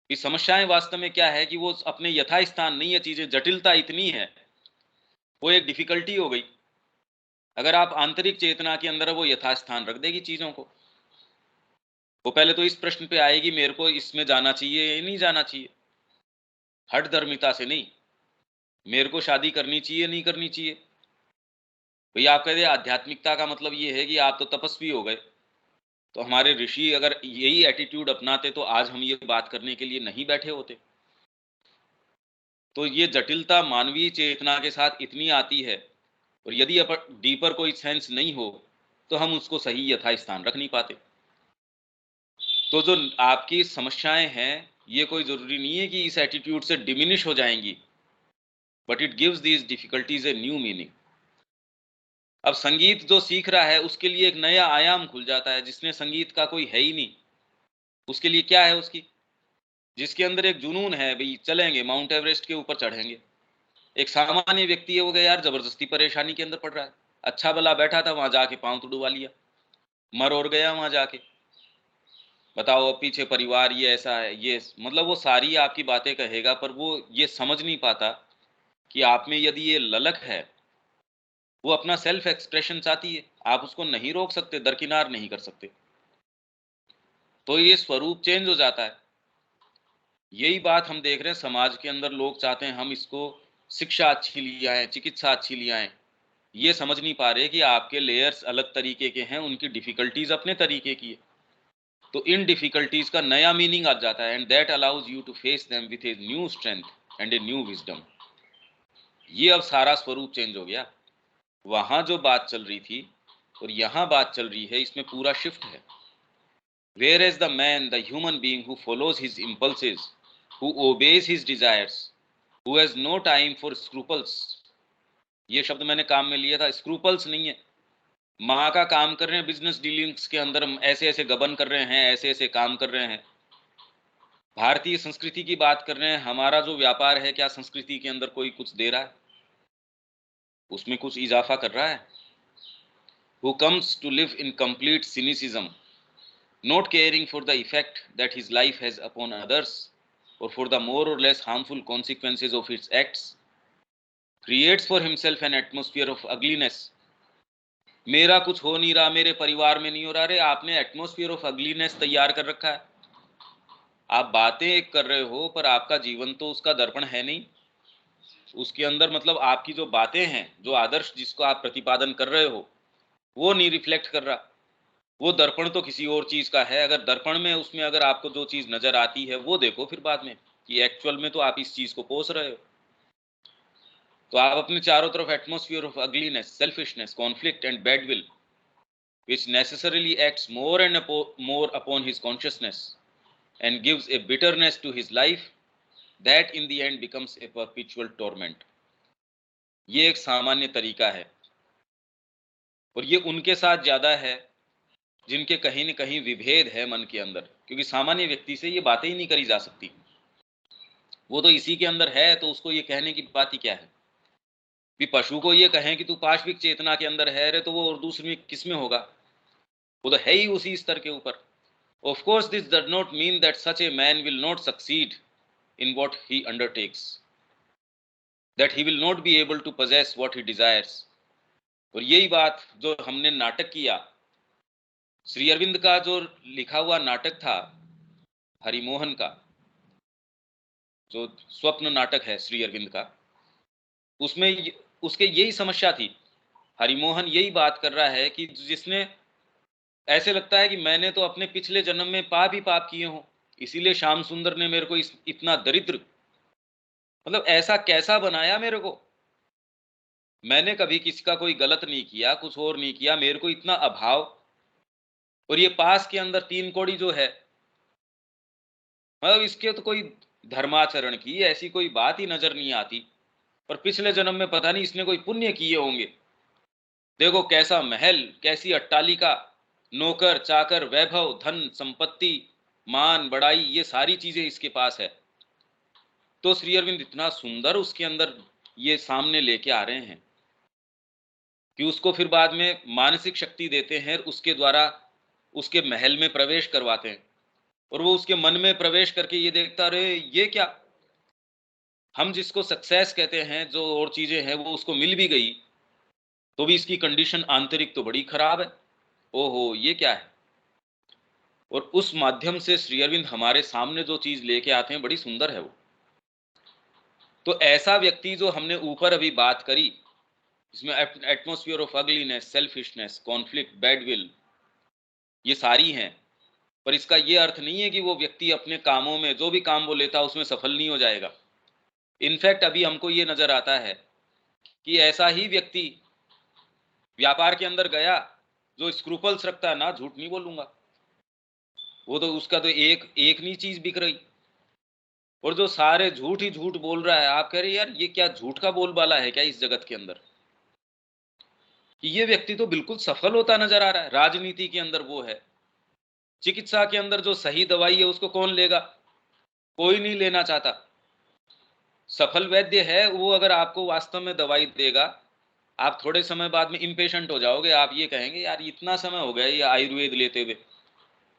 इस समस्याएं वास्तव में क्या है कि वो अपने यथास्थान नहीं है, चीजें जटिलता इतनी है, वो एक डिफिकल्टी हो गई। अगर आप आंतरिक चेतना के अंदर वो यथास्थान रख देगी चीजों को, वो पहले तो इस प्रश्न पे आएगी मेरे को इसमें जाना चाहिए या नहीं जाना चाहिए, हठ धर्मिता से नहीं, मेरे को शादी करनी चाहिए नहीं करनी चाहिए। भैया आप कहते हैं आध्यात्मिकता का मतलब ये है कि आप तो तपस्वी हो गए, तो हमारे ऋषि अगर यही एटीट्यूड अपनाते तो आज हम ये बात करने के लिए नहीं बैठे होते। तो ये जटिलता मानवीय चेतना के साथ इतनी आती है, और यदि डीपर कोई सेंस नहीं हो तो हम उसको सही यथास्थान रख नहीं पाते। तो जो आपकी समस्याएं हैं ये कोई जरूरी नहीं है कि इस एटीट्यूड से डिमिनिश हो जाएंगी, but it gives these difficulties a new meaning. अब संगीत जो सीख रहा है उसके लिए एक नया आयाम खुल जाता है, जिसने संगीत का कोई है ही नहीं, उसके लिए क्या है उसकी, जिसके अंदर एक जुनून है भाई चलेंगे माउंट एवरेस्ट के ऊपर चढ़ेंगे। एक सामान्य व्यक्ति है वो गया यार जबरदस्ती परेशानी के अंदर पड़ रहा है, अच्छा भला बैठा था वहां जाके पांव तुड़वा लिया, मर और गया वहां जाके। बताओ अब पीछे परिवार ये ऐसा है, ये मतलब वो सारी आपकी बातें कहेगा, पर वो ये समझ नहीं पाता कि आप में यदि ये ललक है, वो अपना सेल्फ एक्सप्रेशन चाहती है, आप उसको नहीं रोक सकते, दरकिनार नहीं कर सकते, तो ये स्वरूप चेंज हो जाता है। यही बात हम देख रहे हैं समाज के अंदर, लोग चाहते हैं हम इसको शिक्षा अच्छी ले आए, चिकित्सा अच्छी ले आए, ये समझ नहीं पा रहे कि आपके लेयर्स अलग तरीके के हैं, उनकी डिफिकल्टीज अपने तरीके की है। तो इन डिफिकल्टीज का नया मीनिंग आ जाता है, and that allows you to face them with a new strength and a new wisdom. ये अब सारा स्वरूप चेंज हो गया। वहां जो बात चल रही थी और यहाँ बात चल रही है, इसमें पूरा शिफ्ट है। Whereas the man, the human being who follows his impulses, who obeys his desires, who has no time for scruples, ये शब्द मैंने काम में लिया था, स्क्रूपल्स नहीं है। माँ का काम कर रहे हैं, बिजनेस डीलिंग्स के अंदर हम ऐसे ऐसे गबन कर रहे हैं, ऐसे ऐसे काम कर रहे हैं। भारतीय संस्कृति की बात कर रहे हैं, हमारा जो व्यापार है क्या संस्कृति के अंदर कोई कुछ दे रहा है, उसमें कुछ इजाफा कर रहा है? Who comes to live in complete cynicism, not caring for the effect that his life has upon others, or for the more or less harmful consequences of its acts, creates for himself an atmosphere of ugliness. मेरा कुछ हो नहीं रहा, मेरे परिवार में नहीं हो रहा, अरे आपने एटमोस्फियर ऑफ अगलीनेस तैयार कर रखा है। आप बातें एक कर रहे हो पर आपका जीवन तो उसका दर्पण है नहीं। उसके अंदर मतलब आपकी जो बातें हैं, जो आदर्श जिसको आप प्रतिपादन कर रहे हो, वो नहीं रिफ्लेक्ट कर रहा। वो दर्पण तो किसी और चीज का है। अगर दर्पण में उसमें अगर आपको जो चीज नजर आती है वो देखो फिर बाद में, कि एक्चुअल में तो आप इस चीज को पोस रहे हो। तो आप अपने चारों तरफ atmosphere of ugliness, selfishness, conflict and bad will which necessarily acts more and more upon his consciousness and gives a bitterness to his life that in the end becomes a perpetual torment. ये एक सामान्य तरीका है और ये उनके साथ ज्यादा है जिनके कहीं न कहीं विभेद है मन के अंदर, क्योंकि सामान्य व्यक्ति से ये बातें ही नहीं करी जा सकती। वो तो इसी के अंदर है, तो उसको ये कहने की बात ही क्या है? भी पशु को ये कहें कि तू पाशविक चेतना के अंदर है रे, तो वो और दूसरी किस में होगा? वो तो है ही उसी स्तर के ऊपर। Of course, this does not mean that such a man will not succeed in what he undertakes, that he will not be able to possess what he desires. और यही बात जो हमने नाटक किया, श्री अरविंद का जो लिखा हुआ नाटक था हरिमोहन का, जो स्वप्न नाटक है श्री अरविंद का, उसमें उसके यही समस्या थी। हरिमोहन यही बात कर रहा है कि जिसने, ऐसे लगता है कि मैंने तो अपने पिछले जन्म में पाप ही पाप किए हों, इसीलिए श्याम सुंदर ने मेरे को इतना दरिद्र, मतलब ऐसा कैसा बनाया मेरे को। मैंने कभी किसी का कोई गलत नहीं किया, कुछ और नहीं किया, मेरे को इतना अभाव। और ये पास के अंदर 3 कौड़ी जो है, मतलब इसके तो कोई धर्माचरण की ऐसी कोई बात ही नजर नहीं आती। पर पिछले जन्म में पता नहीं इसने कोई पुण्य किए होंगे। देखो कैसा महल, कैसी अट्टालिका, नौकर चाकर, वैभव, धन संपत्ति, मान बड़ाई, ये सारी चीजें इसके पास है। तो श्री अरविंद इतना सुंदर उसके अंदर ये सामने लेके आ रहे हैं कि उसको फिर बाद में मानसिक शक्ति देते हैं, उसके द्वारा उसके महल में प्रवेश करवाते हैं। और वो उसके मन में प्रवेश करके ये देखता रहे, ये क्या, हम जिसको सक्सेस कहते हैं, जो और चीजें हैं वो उसको मिल भी गई, तो भी इसकी कंडीशन आंतरिक तो बड़ी खराब है। ओहो ये क्या है। और उस माध्यम से श्री अरविंद हमारे सामने जो चीज लेके आते हैं बड़ी सुंदर है वो। तो ऐसा व्यक्ति जो हमने ऊपर अभी बात करी, इसमें atmosphere of ugliness, selfishness, conflict, bad will, ये सारी हैं। पर इसका ये अर्थ नहीं है कि वो व्यक्ति अपने कामों में, जो भी काम वो लेता उसमें सफल नहीं हो जाएगा। इनफैक्ट अभी हमको ये नजर आता है कि ऐसा ही व्यक्ति व्यापार के अंदर गया, जो स्क्रूपल्स रखता है ना, झूठ नहीं बोलूंगा, वो तो उसका तो एक नहीं चीज बिक रही। और जो सारे झूठ ही झूठ बोल रहा है, आप कह रहे यार ये क्या झूठ का बोलबाला है क्या इस जगत के अंदर, कि ये व्यक्ति तो बिल्कुल सफल होता नजर आ रहा है। राजनीति के अंदर वो है, चिकित्सा के अंदर जो सही दवाई है उसको कौन लेगा, कोई नहीं लेना चाहता। सफल वैद्य है वो, अगर आपको वास्तव में दवाई देगा, आप थोड़े समय बाद में इम्पेशेंट हो जाओगे, आप ये कहेंगे यार इतना समय हो गया ये आयुर्वेद लेते हुए।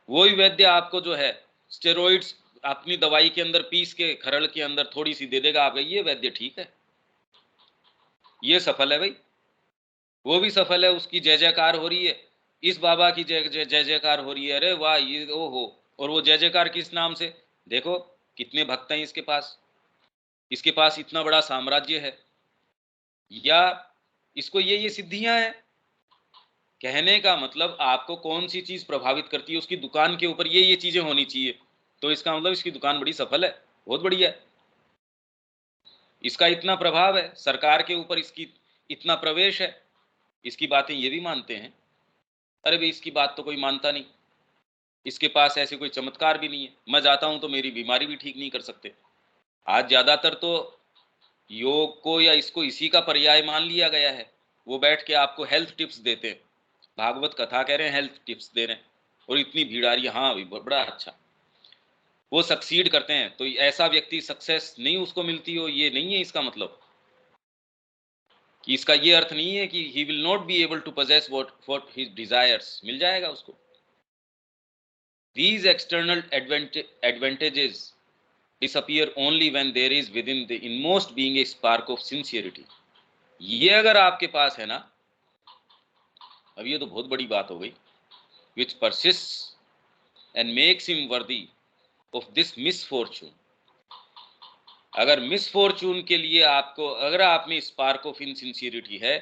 वही वैद्य आपको जो है स्टेरॉइड्स अपनी दवाई के अंदर पीस के खरल के अंदर थोड़ी सी दे देगा, आप ये वैद्य ठीक है, ये सफल है भाई। वो भी सफल है, उसकी जय जयकार हो रही है, इस बाबा की जय जय जय जयकार हो रही है, अरे वाह ये ओहो। और वो जय जयकार किस नाम से, देखो कितने भक्त हैं इसके पास इतना बड़ा साम्राज्य है, या इसको ये सिद्धियां हैं। कहने का मतलब आपको कौन सी चीज प्रभावित करती है, उसकी दुकान के ऊपर ये चीजें होनी चाहिए, तो इसका मतलब इसकी दुकान बड़ी सफल है, बहुत बढ़िया है। इसका इतना प्रभाव है, सरकार के ऊपर इसकी इतना प्रवेश है, इसकी बातें ये भी मानते हैं। अरे भाई इसकी बात तो कोई मानता नहीं, इसके पास ऐसे कोई चमत्कार भी नहीं है, मैं जाता हूं तो मेरी बीमारी भी ठीक नहीं कर सकते। आज ज्यादातर तो योग को या इसको इसी का पर्याय मान लिया गया है। वो बैठ के आपको हेल्थ टिप्स देते हैं, भागवत कथा कह रहे हैं, हेल्थ टिप्स दे रहे हैं, और इतनी भीड़ आ रही है, हाँ भाई बड़ा अच्छा, वो सक्सीड करते हैं। तो ऐसा व्यक्ति सक्सेस नहीं उसको मिलती हो, ये नहीं है इसका मतलब कि इसका ये अर्थ नहीं है कि he will not be able to possess what his desires, मिल जाएगा उसको। These external advantages disappear only when there is within the inmost being a spark of sincerity। ये अगर आपके पास है ना, अब ये तो बहुत बड़ी बात हो गई, which persists and makes him worthy of this misfortune। अगर मिसफॉर्चून के लिए आपको, अगर आप में स्पार्क ऑफ इनसिंसियरिटी है,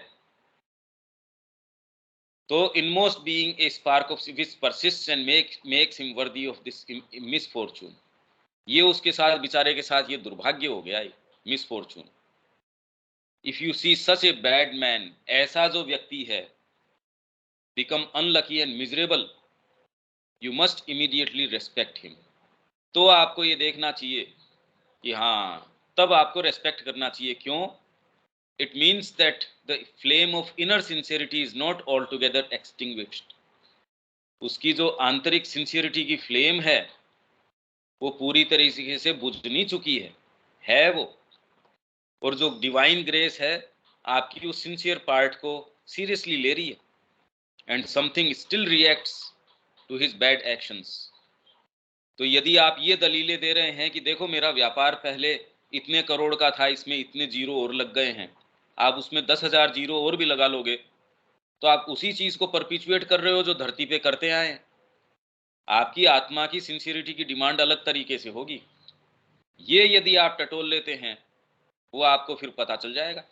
तो inmost being a spark of which persists and makes him worthy of this misfortune, ये उसके साथ, बेचारे के साथ ये दुर्भाग्य हो गया है, misfortune. If you see such a bad man, ऐसा जो व्यक्ति है, become unlucky and miserable, you must immediately respect him. तो आपको ये देखना चाहिए कि हाँ, तब आपको रेस्पेक्ट करना चाहिए। क्यों? It means that the flame of inner sincerity is not altogether extinguished। उसकी जो आंतरिक सिंसियरिटी की फ्लेम है, वो पूरी तरीके से बुझ नहीं चुकी है वो। और जो डिवाइन ग्रेस है, आपकी उस सिंसियर पार्ट को सीरियसली ले रही है, and something still reacts to his bad actions. तो यदि आप ये दलीलें दे रहे हैं कि देखो मेरा व्यापार पहले इतने करोड़ का था, इसमें इतने जीरो और लग गए हैं, आप उसमें 10,000 जीरो और भी लगा लोगे, तो आप उसी चीज को परपिचुएट कर रहे हो जो धरती पे करते आए हैं। आपकी आत्मा की सिंसियरिटी की डिमांड अलग तरीके से होगी। ये यदि आप टटोल लेते हैं, वो आपको फिर पता चल जाएगा।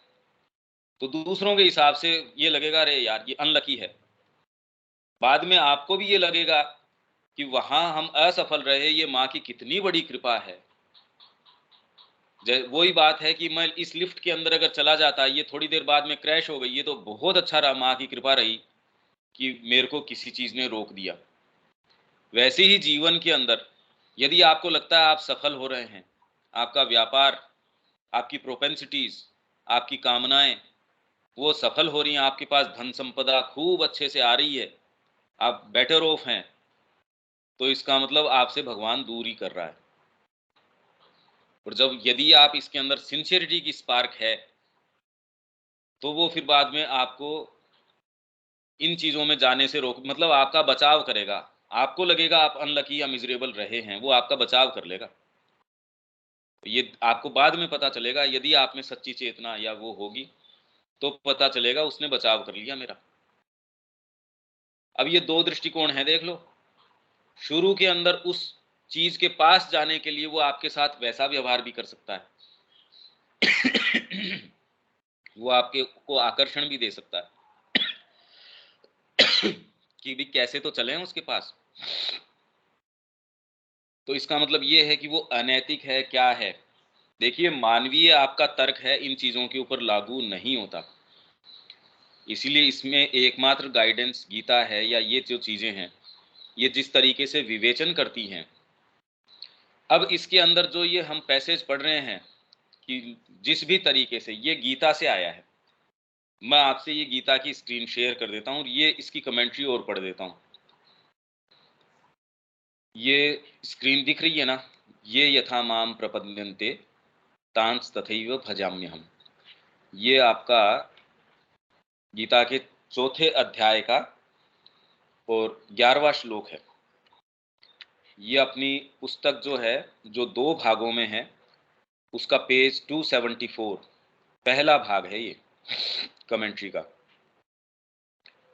तो दूसरों के हिसाब से ये लगेगा, अरे यार ये अनलकी है। बाद में आपको भी ये लगेगा कि वहां हम असफल रहे, ये माँ की कितनी बड़ी कृपा है। वही बात है कि मैं इस लिफ्ट के अंदर अगर चला जाता, ये थोड़ी देर बाद में क्रैश हो गई, ये तो बहुत अच्छा रहा, माँ की कृपा रही कि मेरे को किसी चीज ने रोक दिया। वैसे ही जीवन के अंदर यदि आपको लगता है आप सफल हो रहे हैं, आपका व्यापार, आपकी प्रोपेंसिटीज, आपकी कामनाएं वो सफल हो रही हैं, आपके पास धन संपदा खूब अच्छे से आ रही है, आप बेटर ऑफ हैं, तो इसका मतलब आपसे भगवान दूर ही कर रहा है। और जब यदि आप इसके अंदर सिंसियरिटी की स्पार्क है, तो वो फिर बाद में आपको इन चीजों में जाने से रोक, मतलब आपका बचाव करेगा। आपको लगेगा आप अनलकी या मिजरेबल रहे हैं, वो आपका बचाव कर लेगा। ये आपको बाद में पता चलेगा, यदि आप में सच्ची चेतना या वो होगी, तो पता चलेगा उसने बचाव कर लिया मेरा। अब ये दो दृष्टिकोण है, देख लो। शुरू के अंदर उस चीज के पास जाने के लिए वो आपके साथ वैसा व्यवहार भी कर सकता है वो आपके को आकर्षण भी दे सकता है कि भी कैसे तो चले उसके पास। तो इसका मतलब ये है कि वो अनैतिक है, क्या है। देखिए, मानवीय आपका तर्क है इन चीजों के ऊपर लागू नहीं होता, इसीलिए इसमें एकमात्र गाइडेंस गीता है, या ये जो चीजें हैं ये जिस तरीके से विवेचन करती हैं। अब इसके अंदर जो ये हम पैसेज पढ़ रहे हैं कि जिस भी तरीके से ये गीता से आया है, मैं आपसे ये गीता की स्क्रीन शेयर कर देता हूँ, ये इसकी कमेंट्री और पढ़ देता हूँ। ये स्क्रीन दिख रही है ना, ये यथा माम प्रपद्यन्ते तांस तथैव भजाम्यहम्, ये आपका गीता के चौथे अध्याय का और 11वां श्लोक है। ये अपनी पुस्तक जो है, जो 2 भागों में है, उसका पेज 274 पहला भाग है ये कमेंट्री का।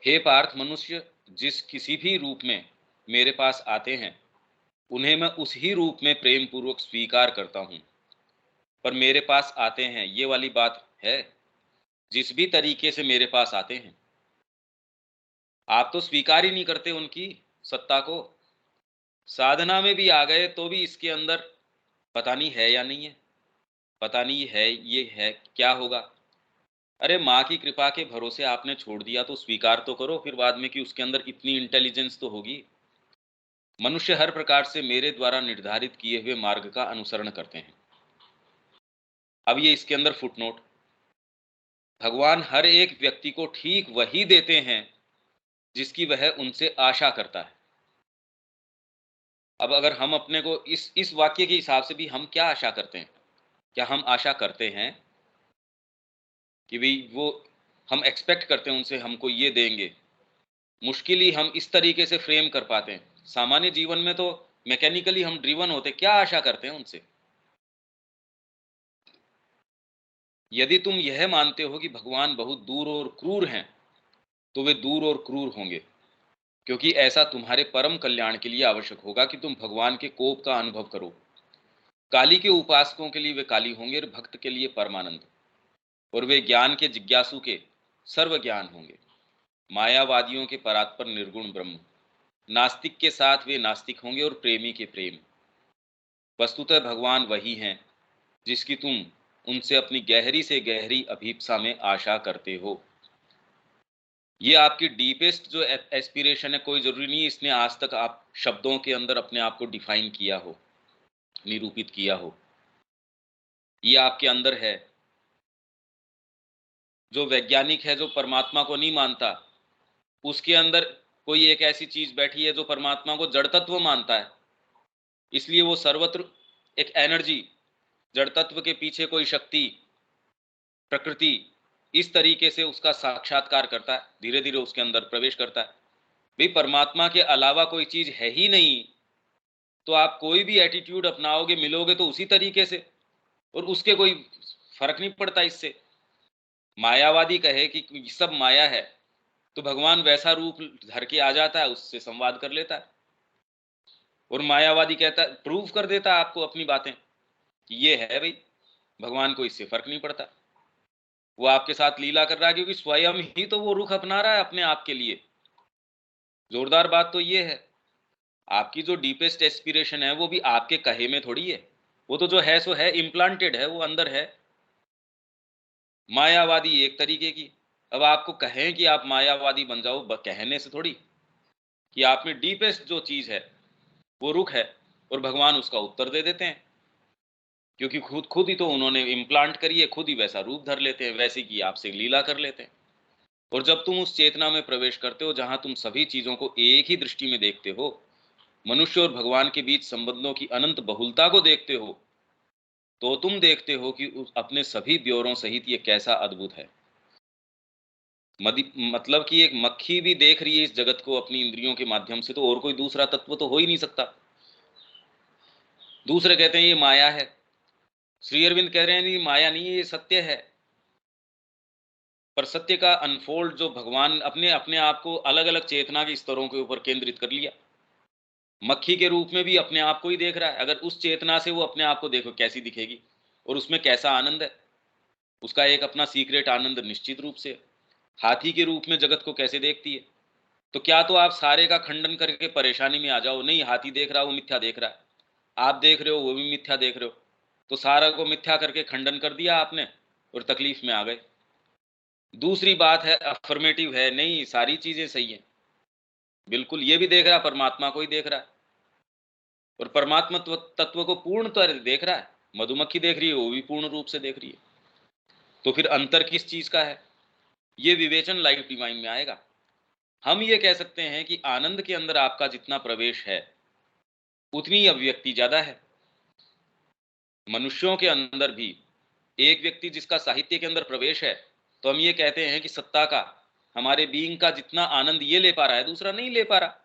हे पार्थ, मनुष्य जिस किसी भी रूप में मेरे पास आते हैं, उन्हें मैं उस ही रूप में प्रेम पूर्वक स्वीकार करता हूँ। पर मेरे पास आते हैं, ये वाली बात है, जिस भी तरीके से मेरे पास आते हैं, आप तो स्वीकार ही नहीं करते उनकी सत्ता को। साधना में भी आ गए तो भी इसके अंदर पता नहीं है या नहीं है, पता नहीं है ये है क्या होगा। अरे माँ की कृपा के भरोसे आपने छोड़ दिया तो स्वीकार तो करो फिर बाद में कि उसके अंदर इतनी इंटेलिजेंस तो होगी। मनुष्य हर प्रकार से मेरे द्वारा निर्धारित किए हुए मार्ग का अनुसरण करते हैं। अब ये इसके अंदर फुटनोट, भगवान हर एक व्यक्ति को ठीक वही देते हैं जिसकी वह उनसे आशा करता है। अब अगर हम अपने को इस वाक्य के हिसाब से भी हम क्या आशा करते हैं? क्या हम आशा करते हैं कि भाई वो, हम एक्सपेक्ट करते हैं उनसे हमको ये देंगे? मुश्किल ही हम इस तरीके से फ्रेम कर पाते हैं। सामान्य जीवन में तो मैकेनिकली हम ड्रिवन होते, क्या आशा करते हैं उनसे? यदि तुम यह मानते हो कि भगवान बहुत दूर और क्रूर हैं, तो वे दूर और क्रूर होंगे, क्योंकि ऐसा तुम्हारे परम कल्याण के लिए आवश्यक होगा कि तुम भगवान के कोप का अनुभव करो। काली के उपासकों के लिए वे काली होंगे और भक्त के लिए परमानंद, और वे ज्ञान के जिज्ञासु के सर्व ज्ञान होंगे। मायावादियों के परात्पर निर्गुण ब्रह्म, नास्तिक के साथ वे नास्तिक होंगे और प्रेमी के प्रेम। वस्तुतः भगवान वही हैं जिसकी तुम उनसे अपनी गहरी से गहरी अभीप्सा में आशा करते हो। ये आपकी डीपेस्ट जो एस्पिरेशन है, कोई जरूरी नहीं इसने आज तक आप शब्दों के अंदर अपने आप को डिफाइन किया हो, निरूपित किया हो। ये आपके अंदर है। जो वैज्ञानिक है, जो परमात्मा को नहीं मानता, उसके अंदर कोई एक ऐसी चीज बैठी है जो परमात्मा को जड़ तत्व मानता है, इसलिए वो सर्वत्र एक एनर्जी, जड़ तत्व के पीछे कोई शक्ति, प्रकृति, इस तरीके से उसका साक्षात्कार करता है, धीरे धीरे उसके अंदर प्रवेश करता है। भाई परमात्मा के अलावा कोई चीज है ही नहीं, तो आप कोई भी एटीट्यूड अपनाओगे, मिलोगे तो उसी तरीके से, और उसके कोई फर्क नहीं पड़ता इससे। मायावादी कहे कि सब माया है, तो भगवान वैसा रूप धर के आ जाता है, उससे संवाद कर लेता है। और मायावादी कहता है, प्रूव कर देता है आपको अपनी बातें कि ये है भाई, भगवान को इससे फर्क नहीं पड़ता, वो आपके साथ लीला कर रहा है, क्योंकि स्वयं ही तो वो रुख अपना रहा है अपने आप के लिए। जोरदार बात तो ये है, आपकी जो डीपेस्ट एस्पिरेशन है वो भी आपके कहे में थोड़ी है, वो तो जो है सो है, इम्प्लांटेड है, वो अंदर है। मायावादी एक तरीके की, अब आपको कहें कि आप मायावादी बन जाओ, कहने से थोड़ी, कि आप में डीपेस्ट जो चीज है वो रुख है, और भगवान उसका उत्तर दे देते हैं, क्योंकि खुद खुद ही तो उन्होंने इम्प्लांट करी है, खुद ही वैसा रूप धर लेते हैं, वैसे की आपसे लीला कर लेते हैं। और जब तुम उस चेतना में प्रवेश करते हो जहां तुम सभी चीजों को एक ही दृष्टि में देखते हो, मनुष्य और भगवान के बीच संबंधों की अनंत बहुलता को देखते हो, तो तुम देखते हो कि उस अपने सभी ब्योरों सहित ये कैसा अद्भुत है। मतलब कि एक मक्खी भी देख रही है इस जगत को अपनी इंद्रियों के माध्यम से, तो और कोई दूसरा तत्व तो हो ही नहीं सकता। दूसरे कहते हैं ये माया है, श्री अरविंद कह रहे हैं नहीं माया नहीं है, ये सत्य है। पर सत्य का अनफोल्ड जो भगवान अपने अपने आप को अलग अलग चेतना के स्तरों के ऊपर केंद्रित कर लिया, मक्खी के रूप में भी अपने आप को ही देख रहा है। अगर उस चेतना से वो अपने आप को देखो कैसी दिखेगी, और उसमें कैसा आनंद है, उसका एक अपना सीक्रेट आनंद निश्चित रूप से। हाथी के रूप में जगत को कैसे देखती है, तो क्या तो आप सारे का खंडन करके परेशानी में आ जाओ, नहीं हाथी देख रहा है वो मिथ्या देख रहा है, आप देख रहे हो वो भी मिथ्या देख रहे हो, तो सारा को मिथ्या करके खंडन कर दिया आपने और तकलीफ में आ गए। दूसरी बात है अफर्मेटिव है, नहीं सारी चीजें सही है, बिल्कुल ये भी देख रहा है, परमात्मा को ही देख रहा है, और परमात्मा तत्व को पूर्ण तो देख रहा है, मधुमक्खी देख रही है वो भी पूर्ण रूप से देख रही है। तो फिर अंतर किस चीज का है, ये विवेचन लाइफ डिवाइन में आएगा। हम ये कह सकते हैं कि आनंद के अंदर आपका जितना प्रवेश है उतनी अभिव्यक्ति ज्यादा है। मनुष्यों के अंदर भी एक व्यक्ति जिसका साहित्य के अंदर प्रवेश है, तो हम ये कहते हैं कि सत्ता का, हमारे बीइंग का जितना आनंद ये ले पा रहा है दूसरा नहीं ले पा रहा।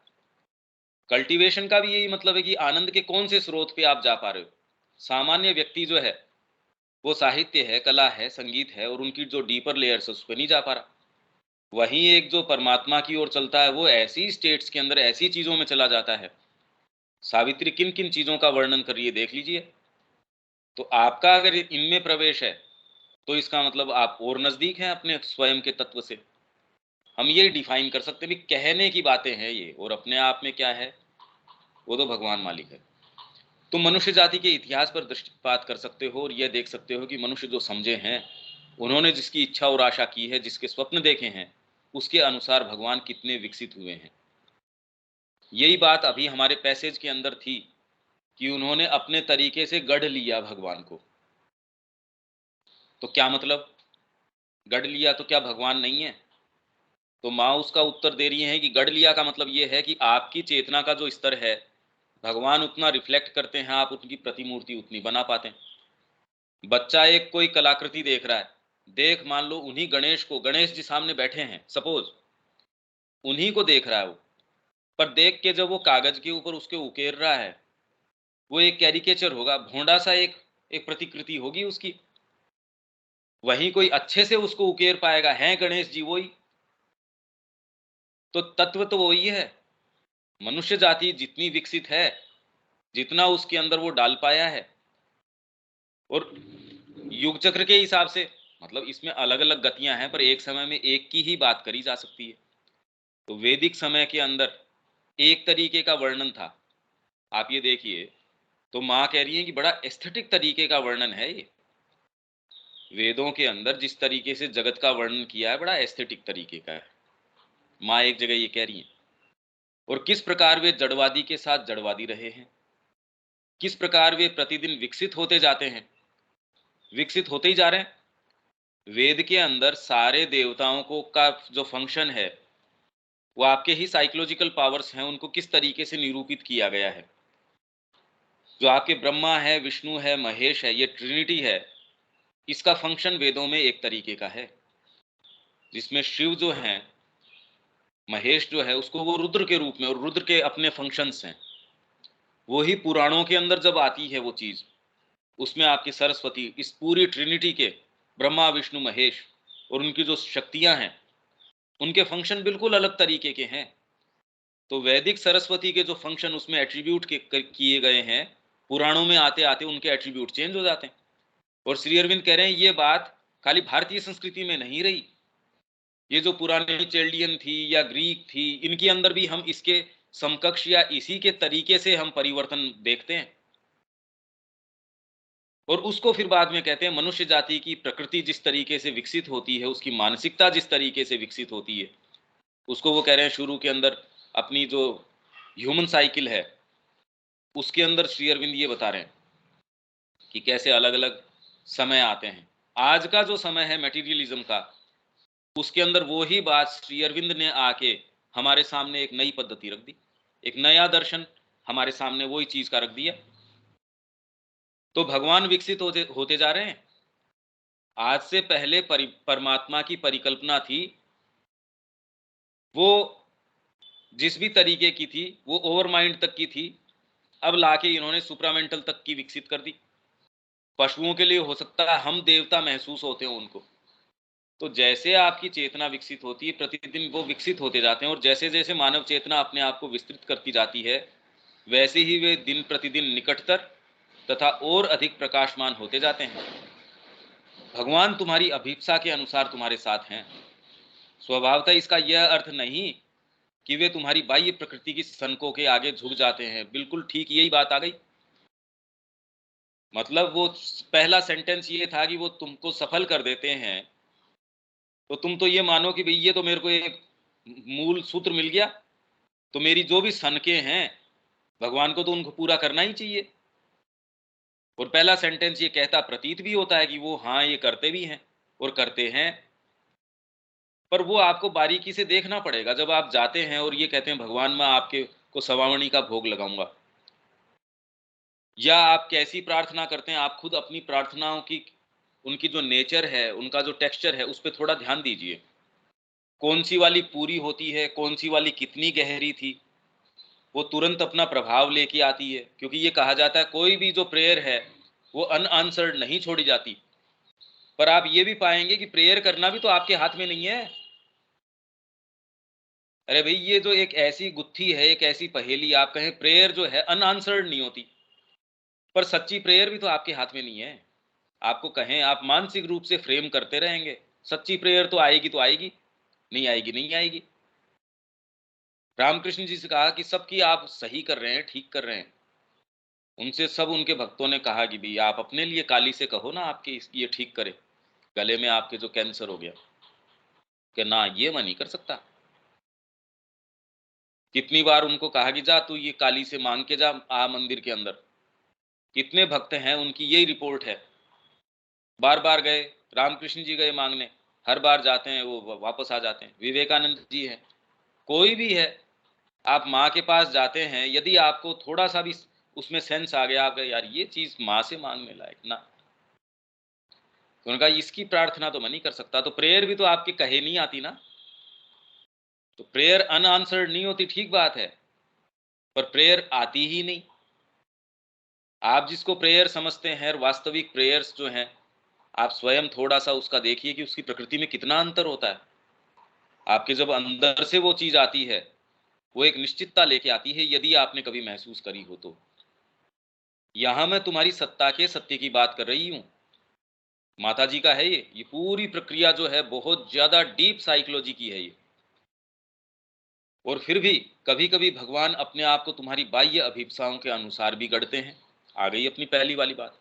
कल्टीवेशन का भी यही मतलब है कि आनंद के कौन से स्रोत पे आप जा पा रहे हो। सामान्य व्यक्ति जो है वो साहित्य है, कला है, संगीत है, और उनकी जो डीपर लेयर्स है उस पर नहीं जा पा रहा। वहीं एक जो परमात्मा की ओर चलता है वो ऐसी स्टेट्स के अंदर ऐसी चीजों में चला जाता है। सावित्री किन किन चीजों का वर्णन कर रही है देख लीजिए। तो आपका अगर इनमें प्रवेश है तो इसका मतलब आप और नजदीक हैं अपने स्वयं के तत्व से। हम ये डिफाइन कर सकते हैं भी कहने की बातें हैं ये, और अपने आप में क्या है वो तो भगवान मालिक है। तुम मनुष्य जाति के इतिहास पर दृष्टिपात कर सकते हो और यह देख सकते हो कि मनुष्य जो समझे हैं, उन्होंने जिसकी इच्छा और आशा की है, जिसके स्वप्न देखे हैं, उसके अनुसार भगवान कितने विकसित हुए हैं। यही बात अभी हमारे पैसेज के अंदर थी कि उन्होंने अपने तरीके से गढ़ लिया भगवान को। तो क्या मतलब, गढ़ लिया तो क्या भगवान नहीं है? तो माँ उसका उत्तर दे रही है कि गढ़ लिया का मतलब ये है कि आपकी चेतना का जो स्तर है, भगवान उतना रिफ्लेक्ट करते हैं, आप उनकी प्रतिमूर्ति उतनी बना पाते हैं। बच्चा एक कोई कलाकृति देख रहा है, देख मान लो उन्हीं गणेश को, गणेश जी सामने बैठे हैं सपोज, उन्हीं को देख रहा है वो, पर देख के जब वो कागज के ऊपर उसके उकेर रहा है, वो एक कैरिकेचर होगा, भोंडा सा एक एक प्रतिकृति होगी उसकी। वहीं कोई अच्छे से उसको उकेर पाएगा, है गणेश जी वही। तो तत्व तो वही है। मनुष्य जाति जितनी विकसित है, जितना उसके अंदर वो डाल पाया है, और युग चक्र के हिसाब से मतलब इसमें अलग अलग गतियां हैं, पर एक समय में एक की ही बात करी जा सकती है। तो वैदिक समय के अंदर एक तरीके का वर्णन था, आप ये देखिए। तो माँ कह रही है कि बड़ा एस्थेटिक तरीके का वर्णन है ये, वेदों के अंदर जिस तरीके से जगत का वर्णन किया है बड़ा एस्थेटिक तरीके का है, माँ एक जगह ये कह रही है। और किस प्रकार वे जड़वादी के साथ जड़वादी रहे हैं, किस प्रकार वे प्रतिदिन विकसित होते जाते हैं, विकसित होते ही जा रहे हैं। वेद के अंदर सारे देवताओं को का जो फंक्शन है, वो आपके ही साइकोलॉजिकल पावर्स हैं, उनको किस तरीके से निरूपित किया गया है। जो आपके ब्रह्मा है, विष्णु है, महेश है, ये ट्रिनिटी है, इसका फंक्शन वेदों में एक तरीके का है, जिसमें शिव जो है, महेश जो है, उसको वो रुद्र के रूप में, और रुद्र के अपने फंक्शंस हैं। वो ही पुराणों के अंदर जब आती है वो चीज, उसमें आपकी सरस्वती, इस पूरी ट्रिनिटी के ब्रह्मा विष्णु महेश और उनकी जो शक्तियां हैं, उनके फंक्शन बिल्कुल अलग तरीके के हैं। तो वैदिक सरस्वती के जो फंक्शन उसमें एट्रीब्यूट किए गए हैं, पुराणों में आते आते उनके एट्रीब्यूट चेंज हो जाते हैं। और श्री अरविंद कह रहे हैं ये बात खाली भारतीय संस्कृति में नहीं रही, ये जो पुरानी चेल्डियन थी या ग्रीक थी, इनके अंदर भी हम इसके समकक्ष या इसी के तरीके से हम परिवर्तन देखते हैं। और उसको फिर बाद में कहते हैं मनुष्य जाति की प्रकृति जिस तरीके से विकसित होती है, उसकी मानसिकता जिस तरीके से विकसित होती है, उसको वो कह रहे हैं शुरू के अंदर अपनी जो ह्यूमन साइकिल है, उसके अंदर श्री अरविंद ये बता रहे हैं कि कैसे अलग अलग समय आते हैं। आज का जो समय है मटेरियलिज्म का, उसके अंदर वो ही बात श्री अरविंद ने आके हमारे सामने एक नई पद्धति रख दी, एक नया दर्शन हमारे सामने वही चीज का रख दिया। तो भगवान विकसित होते जा रहे हैं। आज से पहले परमात्मा की परिकल्पना थी, वो जिस भी तरीके की थी वो ओवर माइंड तक की थी, अब लाके इन्होंने सुप्रामेंटल तक की विकसित कर दी। पशुओं के लिए हो सकता है हम देवता महसूस होते हैं उनको। तो जैसे आपकी चेतना विकसित होती है, प्रतिदिन वो विकसित होते जाते हैं, और जैसे जैसे मानव चेतना अपने आप को विस्तृत करती जाती है, वैसे ही वे दिन प्रतिदिन निकटतर तथा और अधिक प्रकाशमान होते जाते हैं। भगवान तुम्हारी अभिप्सा के अनुसार तुम्हारे साथ हैं। स्वभावतः इसका यह अर्थ नहीं कि वे तुम्हारी बाह्य प्रकृति की सनकों के आगे झुक जाते हैं। बिल्कुल ठीक यही बात आ गई। मतलब वो पहला सेंटेंस ये था कि वो तुमको सफल कर देते हैं, तो तुम तो ये मानो कि भाई ये तो मेरे को एक मूल सूत्र मिल गया, तो मेरी जो भी सनके हैं भगवान को तो उनको पूरा करना ही चाहिए। और पहला सेंटेंस ये कहता प्रतीत भी होता है कि वो हाँ ये करते भी हैं और करते हैं, पर वो आपको बारीकी से देखना पड़ेगा। जब आप जाते हैं और ये कहते हैं भगवान मैं आपके को सवामणी का भोग लगाऊंगा, या आप कैसी प्रार्थना करते हैं, आप खुद अपनी प्रार्थनाओं की उनकी जो नेचर है, उनका जो टेक्सचर है, उस पर थोड़ा ध्यान दीजिए। कौन सी वाली पूरी होती है, कौन सी वाली कितनी गहरी थी, वो तुरंत अपना प्रभाव लेके आती है। क्योंकि ये कहा जाता है कोई भी जो प्रेयर है वो अनआंसर्ड नहीं छोड़ी जाती। पर आप ये भी पाएंगे कि प्रेयर करना भी तो आपके हाथ में नहीं है। अरे भाई ये जो एक ऐसी गुत्थी है, एक ऐसी पहेली, आप कहें प्रेयर जो है अनआंसर्ड नहीं होती, पर सच्ची प्रेयर भी तो आपके हाथ में नहीं है। आपको कहें आप मानसिक रूप से फ्रेम करते रहेंगे, सच्ची प्रेयर तो आएगी, नहीं आएगी नहीं आएगी। रामकृष्ण जी से कहा कि सबकी आप सही कर रहे हैं, ठीक कर रहे हैं। उनसे सब उनके भक्तों ने कहा कि भाई आप अपने लिए काली से कहो ना आपकी ये ठीक करे, गले में आपके जो कैंसर हो गया, कि ना ये मैं नहीं कर सकता। कितनी बार उनको कहा कि जा तू ये काली से मांग के जा, आ मंदिर के अंदर। कितने भक्त हैं उनकी यही रिपोर्ट है, बार बार गए रामकृष्ण जी गए मांगने, हर बार जाते हैं वो वापस आ जाते हैं। विवेकानंद जी हैं, कोई भी है, आप माँ के पास जाते हैं, यदि आपको थोड़ा सा भी उसमें सेंस आ गया, आप कहे यार ये चीज माँ से मांगने लायक ना, तो उन्होंने कहा इसकी प्रार्थना तो मैं नहीं कर सकता। तो प्रेयर भी तो आपके कहे नहीं आती ना, तो प्रेयर अनआंसर्ड नहीं होती, ठीक बात है, पर प्रेयर आती ही नहीं। आप जिसको प्रेयर समझते हैं, वास्तविक प्रेयर्स जो हैं, आप स्वयं थोड़ा सा उसका देखिए कि उसकी प्रकृति में कितना अंतर होता है। आपके जब अंदर से वो चीज आती है, वो एक निश्चितता लेके आती है, यदि आपने कभी महसूस करी हो तो। यहां मैं तुम्हारी सत्ता के सत्य की बात कर रही हूं, माता जी का है ये पूरी प्रक्रिया जो है बहुत ज्यादा डीप साइकोलॉजी की है ये। और फिर भी कभी कभी भगवान अपने आप को तुम्हारी बाह्य अभिप्साओं के अनुसार भी गढ़ते हैं। आ गई अपनी पहली वाली बात।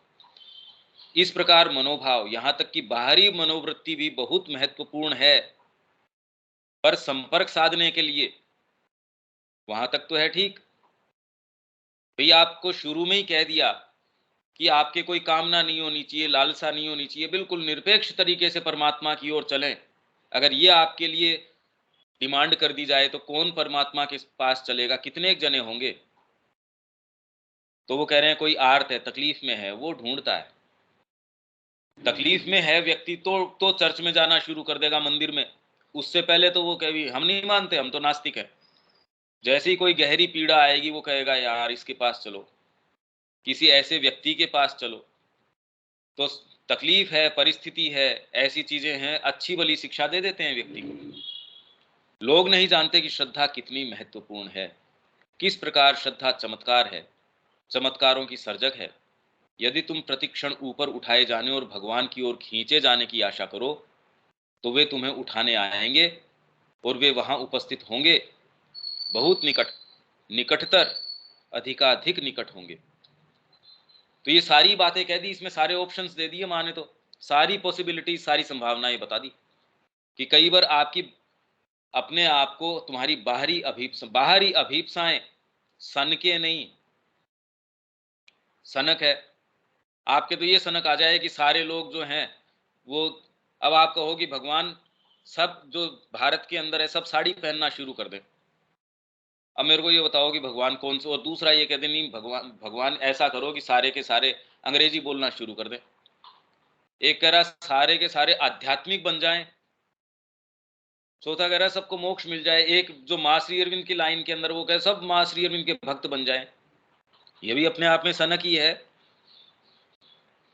इस प्रकार मनोभाव, यहां तक कि बाहरी मनोवृत्ति भी बहुत महत्वपूर्ण है, पर संपर्क साधने के लिए वहां तक तो है ठीक। भाई आपको शुरू में ही कह दिया कि आपके कोई कामना नहीं होनी चाहिए, लालसा नहीं होनी चाहिए, बिल्कुल निरपेक्ष तरीके से परमात्मा की ओर चलें। अगर ये आपके लिए डिमांड कर दी जाए तो कौन परमात्मा के पास चलेगा, कितने एक जने होंगे। तो वो कह रहे हैं कोई आर्त है, तकलीफ में है, वो ढूंढता है। तकलीफ में है व्यक्ति तो चर्च में जाना शुरू कर देगा, मंदिर में। उससे पहले तो वो कहे हम नहीं मानते, हम तो नास्तिक है। जैसे ही कोई गहरी पीड़ा आएगी वो कहेगा यार इसके पास चलो, किसी ऐसे व्यक्ति के पास चलो। तो तकलीफ है, परिस्थिति है, ऐसी चीजें हैं, अच्छी भली शिक्षा दे देते हैं व्यक्ति को। लोग नहीं जानते कि श्रद्धा कितनी महत्वपूर्ण है, किस प्रकार श्रद्धा चमत्कार है, चमत्कारों की सर्जक है। यदि तुम प्रतिक्षण ऊपर उठाए जाने और भगवान की ओर खींचे जाने की आशा करो, तो वे तुम्हें उठाने आएंगे और वे वहां उपस्थित होंगे, बहुत निकट, निकटतर, अधिकाधिक निकट होंगे। तो ये सारी बातें कह दी, इसमें सारे ऑप्शंस दे दिए माँ ने, तो सारी पॉसिबिलिटीज, सारी संभावनाएं बता दी कि कई बार आपकी अपने आप को तुम्हारी बाहरी अभीप्साएं सन के नहीं, सनक है। आपके तो ये सनक आ जाए कि सारे लोग जो हैं वो, अब आप कहो कि भगवान सब जो भारत के अंदर है सब साड़ी पहनना शुरू कर दें। अब मेरे को ये बताओ कि भगवान कौन से, और दूसरा ये कहते नहीं भगवान ऐसा करो कि सारे के सारे अंग्रेजी बोलना शुरू कर दें। एक कह रहा सारे के सारे आध्यात्मिक बन जाएं, चौथा कह रहा सबको मोक्ष मिल जाए। एक जो मां श्री अरविंद की लाइन के अंदर वो कहे सब मां श्री अरविंद के भक्त बन जाएं। ये भी अपने आप में सनक ही है,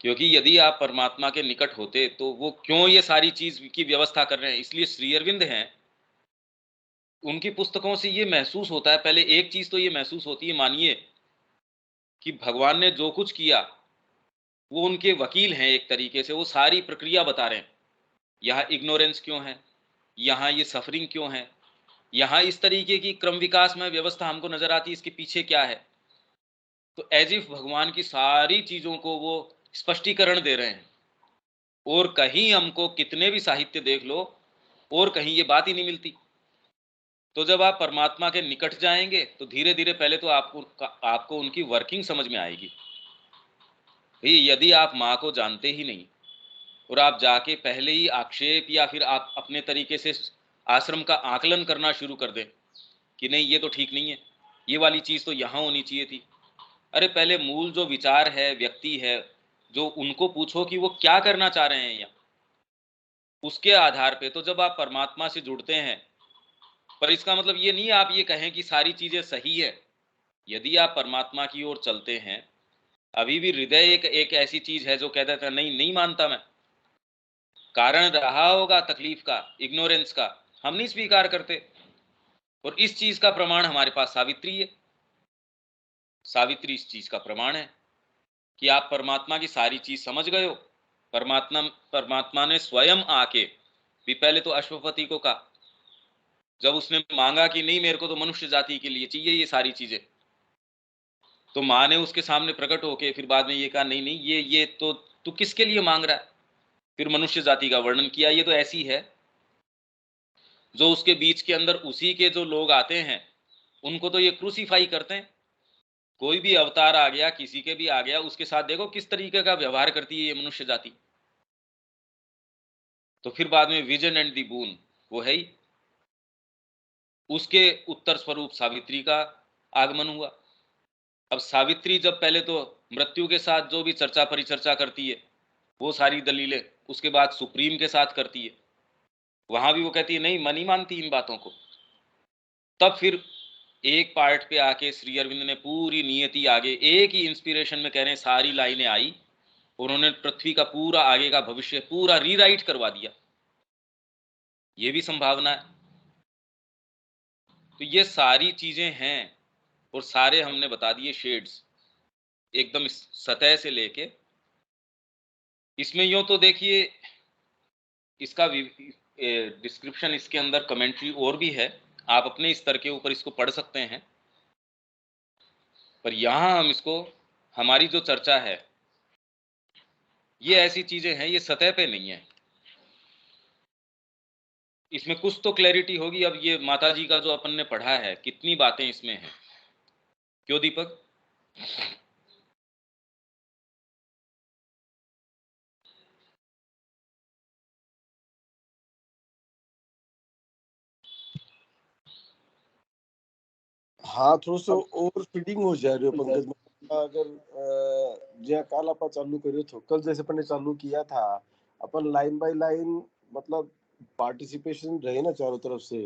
क्योंकि यदि आप परमात्मा के निकट होते तो वो क्यों ये सारी चीज की व्यवस्था कर रहे हैं। इसलिए श्री अरविंद हैं, उनकी पुस्तकों से ये महसूस होता है। पहले एक चीज तो ये महसूस होती है, मानिए कि भगवान ने जो कुछ किया वो उनके वकील हैं एक तरीके से, वो सारी प्रक्रिया बता रहे हैं। यहाँ इग्नोरेंस क्यों है, यहाँ ये सफरिंग क्यों है, यहाँ इस तरीके की क्रम विकास में व्यवस्था हमको नजर आती है, इसके पीछे क्या है। तो एज इफ भगवान की सारी चीजों को वो स्पष्टीकरण दे रहे हैं। और कहीं हमको कितने भी साहित्य देख लो, और कहीं ये बात ही नहीं मिलती। तो जब आप परमात्मा के निकट जाएंगे तो धीरे धीरे पहले तो आपको उनकी वर्किंग समझ में आएगी। भाई यदि आप माँ को जानते ही नहीं और आप जाके पहले ही आक्षेप या फिर आप अपने तरीके से आश्रम का आकलन करना शुरू कर दें कि नहीं ये तो ठीक नहीं है, ये वाली चीज तो यहाँ होनी चाहिए थी। अरे पहले मूल जो विचार है, व्यक्ति है, जो उनको पूछो कि वो क्या करना चाह रहे हैं यहाँ, उसके आधार पे तो जब आप परमात्मा से जुड़ते हैं। पर इसका मतलब ये नहीं आप ये कहें कि सारी चीजें सही है। यदि आप परमात्मा की ओर चलते हैं, अभी भी हृदय एक ऐसी चीज है जो कहता था नहीं नहीं मानता मैं। कारण रहा होगा तकलीफ का, इग्नोरेंस का, हम नहीं स्वीकार करते। और इस चीज का प्रमाण हमारे पास सावित्री है। सावित्री इस चीज का प्रमाण है कि आप परमात्मा की सारी चीज समझ गए हो। परमात्मा ने स्वयं आके भी पहले तो अश्वपति को कहा, जब उसने मांगा कि नहीं मेरे को तो मनुष्य जाति के लिए चाहिए ये सारी चीजें, तो माँ ने उसके सामने प्रकट होके फिर बाद में ये कहा नहीं नहीं ये तो तू किसके लिए मांग रहा है। फिर मनुष्य जाति का वर्णन किया, ये तो ऐसी है। जो उसके बीच के अंदर उसी के जो लोग आते हैं उनको तो ये क्रूसीफाई करते हैं। कोई भी अवतार आ गया, किसी के भी आ गया, उसके साथ देखो किस तरीके का व्यवहार करती है ये मनुष्य जाति। तो फिर बाद में विजन एंड दी बून वो है ही। उसके उत्तर स्वरूप सावित्री का आगमन हुआ। अब सावित्री जब पहले तो मृत्यु के साथ जो भी चर्चा परिचर्चा करती है वो सारी दलीलें, उसके बाद सुप्रीम के साथ करती है, वहां भी वो कहती है नहीं, मन ही मानती इन बातों को। तब फिर एक पार्ट पे आके श्री अरविंद ने पूरी नियति आगे एक ही इंस्पिरेशन में कह रहे हैं, सारी लाइनें आई, उन्होंने पृथ्वी का पूरा आगे का भविष्य पूरा रीराइट करवा दिया। ये भी संभावना है। तो ये सारी चीजें हैं और सारे हमने बता दिए शेड्स, एकदम सतह से लेके। इसमें यूं तो देखिए इसका डिस्क्रिप्शन, इसके अंदर कमेंट्री और भी है, आप अपने स्तर के ऊपर इसको पढ़ सकते हैं। पर यहां हम इसको, हमारी जो चर्चा है ये ऐसी चीजें हैं, ये सतह पे नहीं है, इसमें कुछ तो क्लैरिटी होगी। अब ये माता जी का जो अपन ने पढ़ा है, कितनी बातें इसमें हैं। क्यों दीपक? हाँ, थोड़ा सा ओवर फीडिंग हो जा रही हो पंकज। अगर ज्या काल आप चालू करियो तो कल जैसे अपन ने चालू किया था, अपन लाइन बाय लाइन मतलब पार्टिसिपेशन रहे ना चारों तरफ से,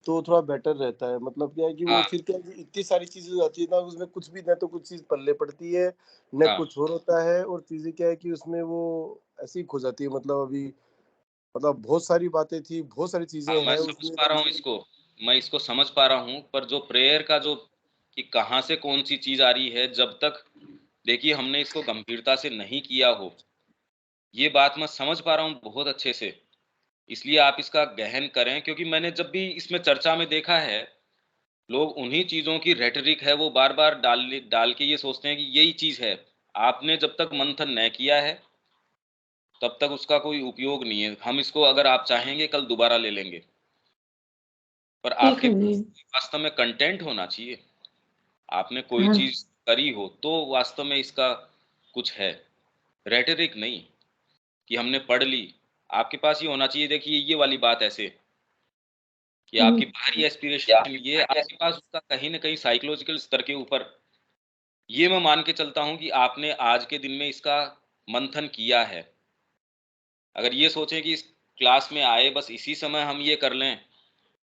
तो थोड़ा बेटर रहता है। मतलब क्या है कि वो हाँ फिर क्या है कि इतनी सारी चीजें हो जाती है ना, उसमें कुछ भी न तो कुछ चीज पल्ले पड़ती है न हाँ कुछ और होता है, और चीजें क्या है कि उसमें वो ऐसी खो जाती है। मतलब अभी मतलब बहुत सारी बातें थी, बहुत सारी चीजें हाँ, मैं हैं समझ उसमें। पा रहा हूँ इसको, मैं इसको समझ पा रहा हूँ। पर जो प्रेयर का जो कि कहाँ से कौन सी चीज आ रही है, जब तक देखिए हमने इसको गंभीरता से नहीं किया हो, ये बात मैं समझ पा रहा हूँ बहुत अच्छे से। इसलिए आप इसका गहन करें, क्योंकि मैंने जब भी इसमें चर्चा में देखा है, लोग उन्हीं चीजों की रेटरिक है वो बार बार डाल के ये सोचते हैं कि यही चीज है। आपने जब तक मंथन न किया है तब तक उसका कोई उपयोग नहीं है। हम इसको अगर आप चाहेंगे कल दोबारा ले लेंगे, पर ठीक आपके है जी। वास्तव में कंटेंट होना चाहिए। आपने कोई हाँ चीज करी हो तो वास्तव में इसका कुछ है, रेटरिक नहीं कि हमने पढ़ ली। आपके पास ये होना चाहिए, देखिए ये वाली बात ऐसे कि आपकी बाहरी एस्पिरेशन, ये आपके पास उसका कहीं ना कहीं साइकोलॉजिकल स्तर के ऊपर, ये मैं मान के चलता हूं कि आपने आज के दिन में इसका मंथन किया है। अगर ये सोचें कि इस क्लास में आए बस इसी समय हम ये कर लें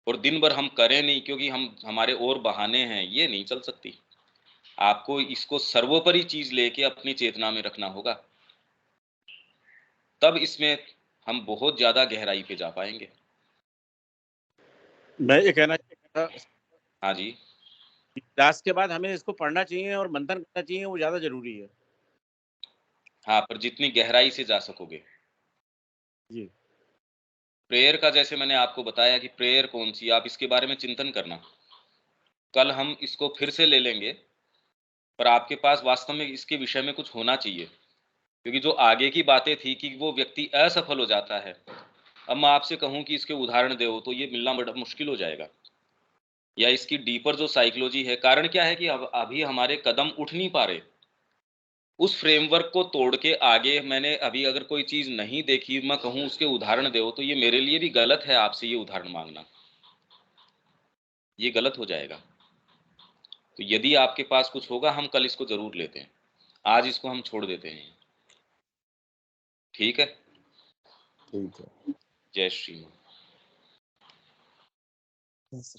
और दिन भर हम करें नहीं क्योंकि हम हमारे और बहाने हैं, ये नहीं चल सकती। आपको इसको सर्वोपरि चीज लेके अपनी चेतना में रखना होगा, तब इसमें हम बहुत ज्यादा गहराई पे जा पाएंगे। मैं ये कहना चाहता था, हाँ जी। क्लास के बाद हमें इसको पढ़ना चाहिए और मंथन करना चाहिए, वो ज्यादा जरूरी है। हाँ, पर जितनी गहराई से जा सकोगे। जी। प्रेयर का जैसे मैंने आपको बताया कि प्रेयर कौन सी, आप इसके बारे में चिंतन करना। कल हम इसको फिर से ले लेंगे, पर आपके पास वास्तव में इसके विषय में कुछ होना चाहिए, क्योंकि जो आगे की बातें थी कि वो व्यक्ति असफल हो जाता है, अब मैं आपसे कहूं कि इसके उदाहरण दो तो ये मिलना बड़ा मुश्किल हो जाएगा। या इसकी डीपर जो साइकोलॉजी है, कारण क्या है कि अब अभी हमारे कदम उठ नहीं पा रहे। उस फ्रेमवर्क को तोड़ के आगे मैंने अभी अगर कोई चीज नहीं देखी, मैं कहूं उसके उदाहरण दो, तो ये मेरे लिए भी गलत है आपसे ये उदाहरण मांगना, ये गलत हो जाएगा। तो यदि आपके पास कुछ होगा हम कल इसको जरूर लेते हैं, आज इसको हम छोड़ देते हैं। ठीक है? ठीक है। जय श्री।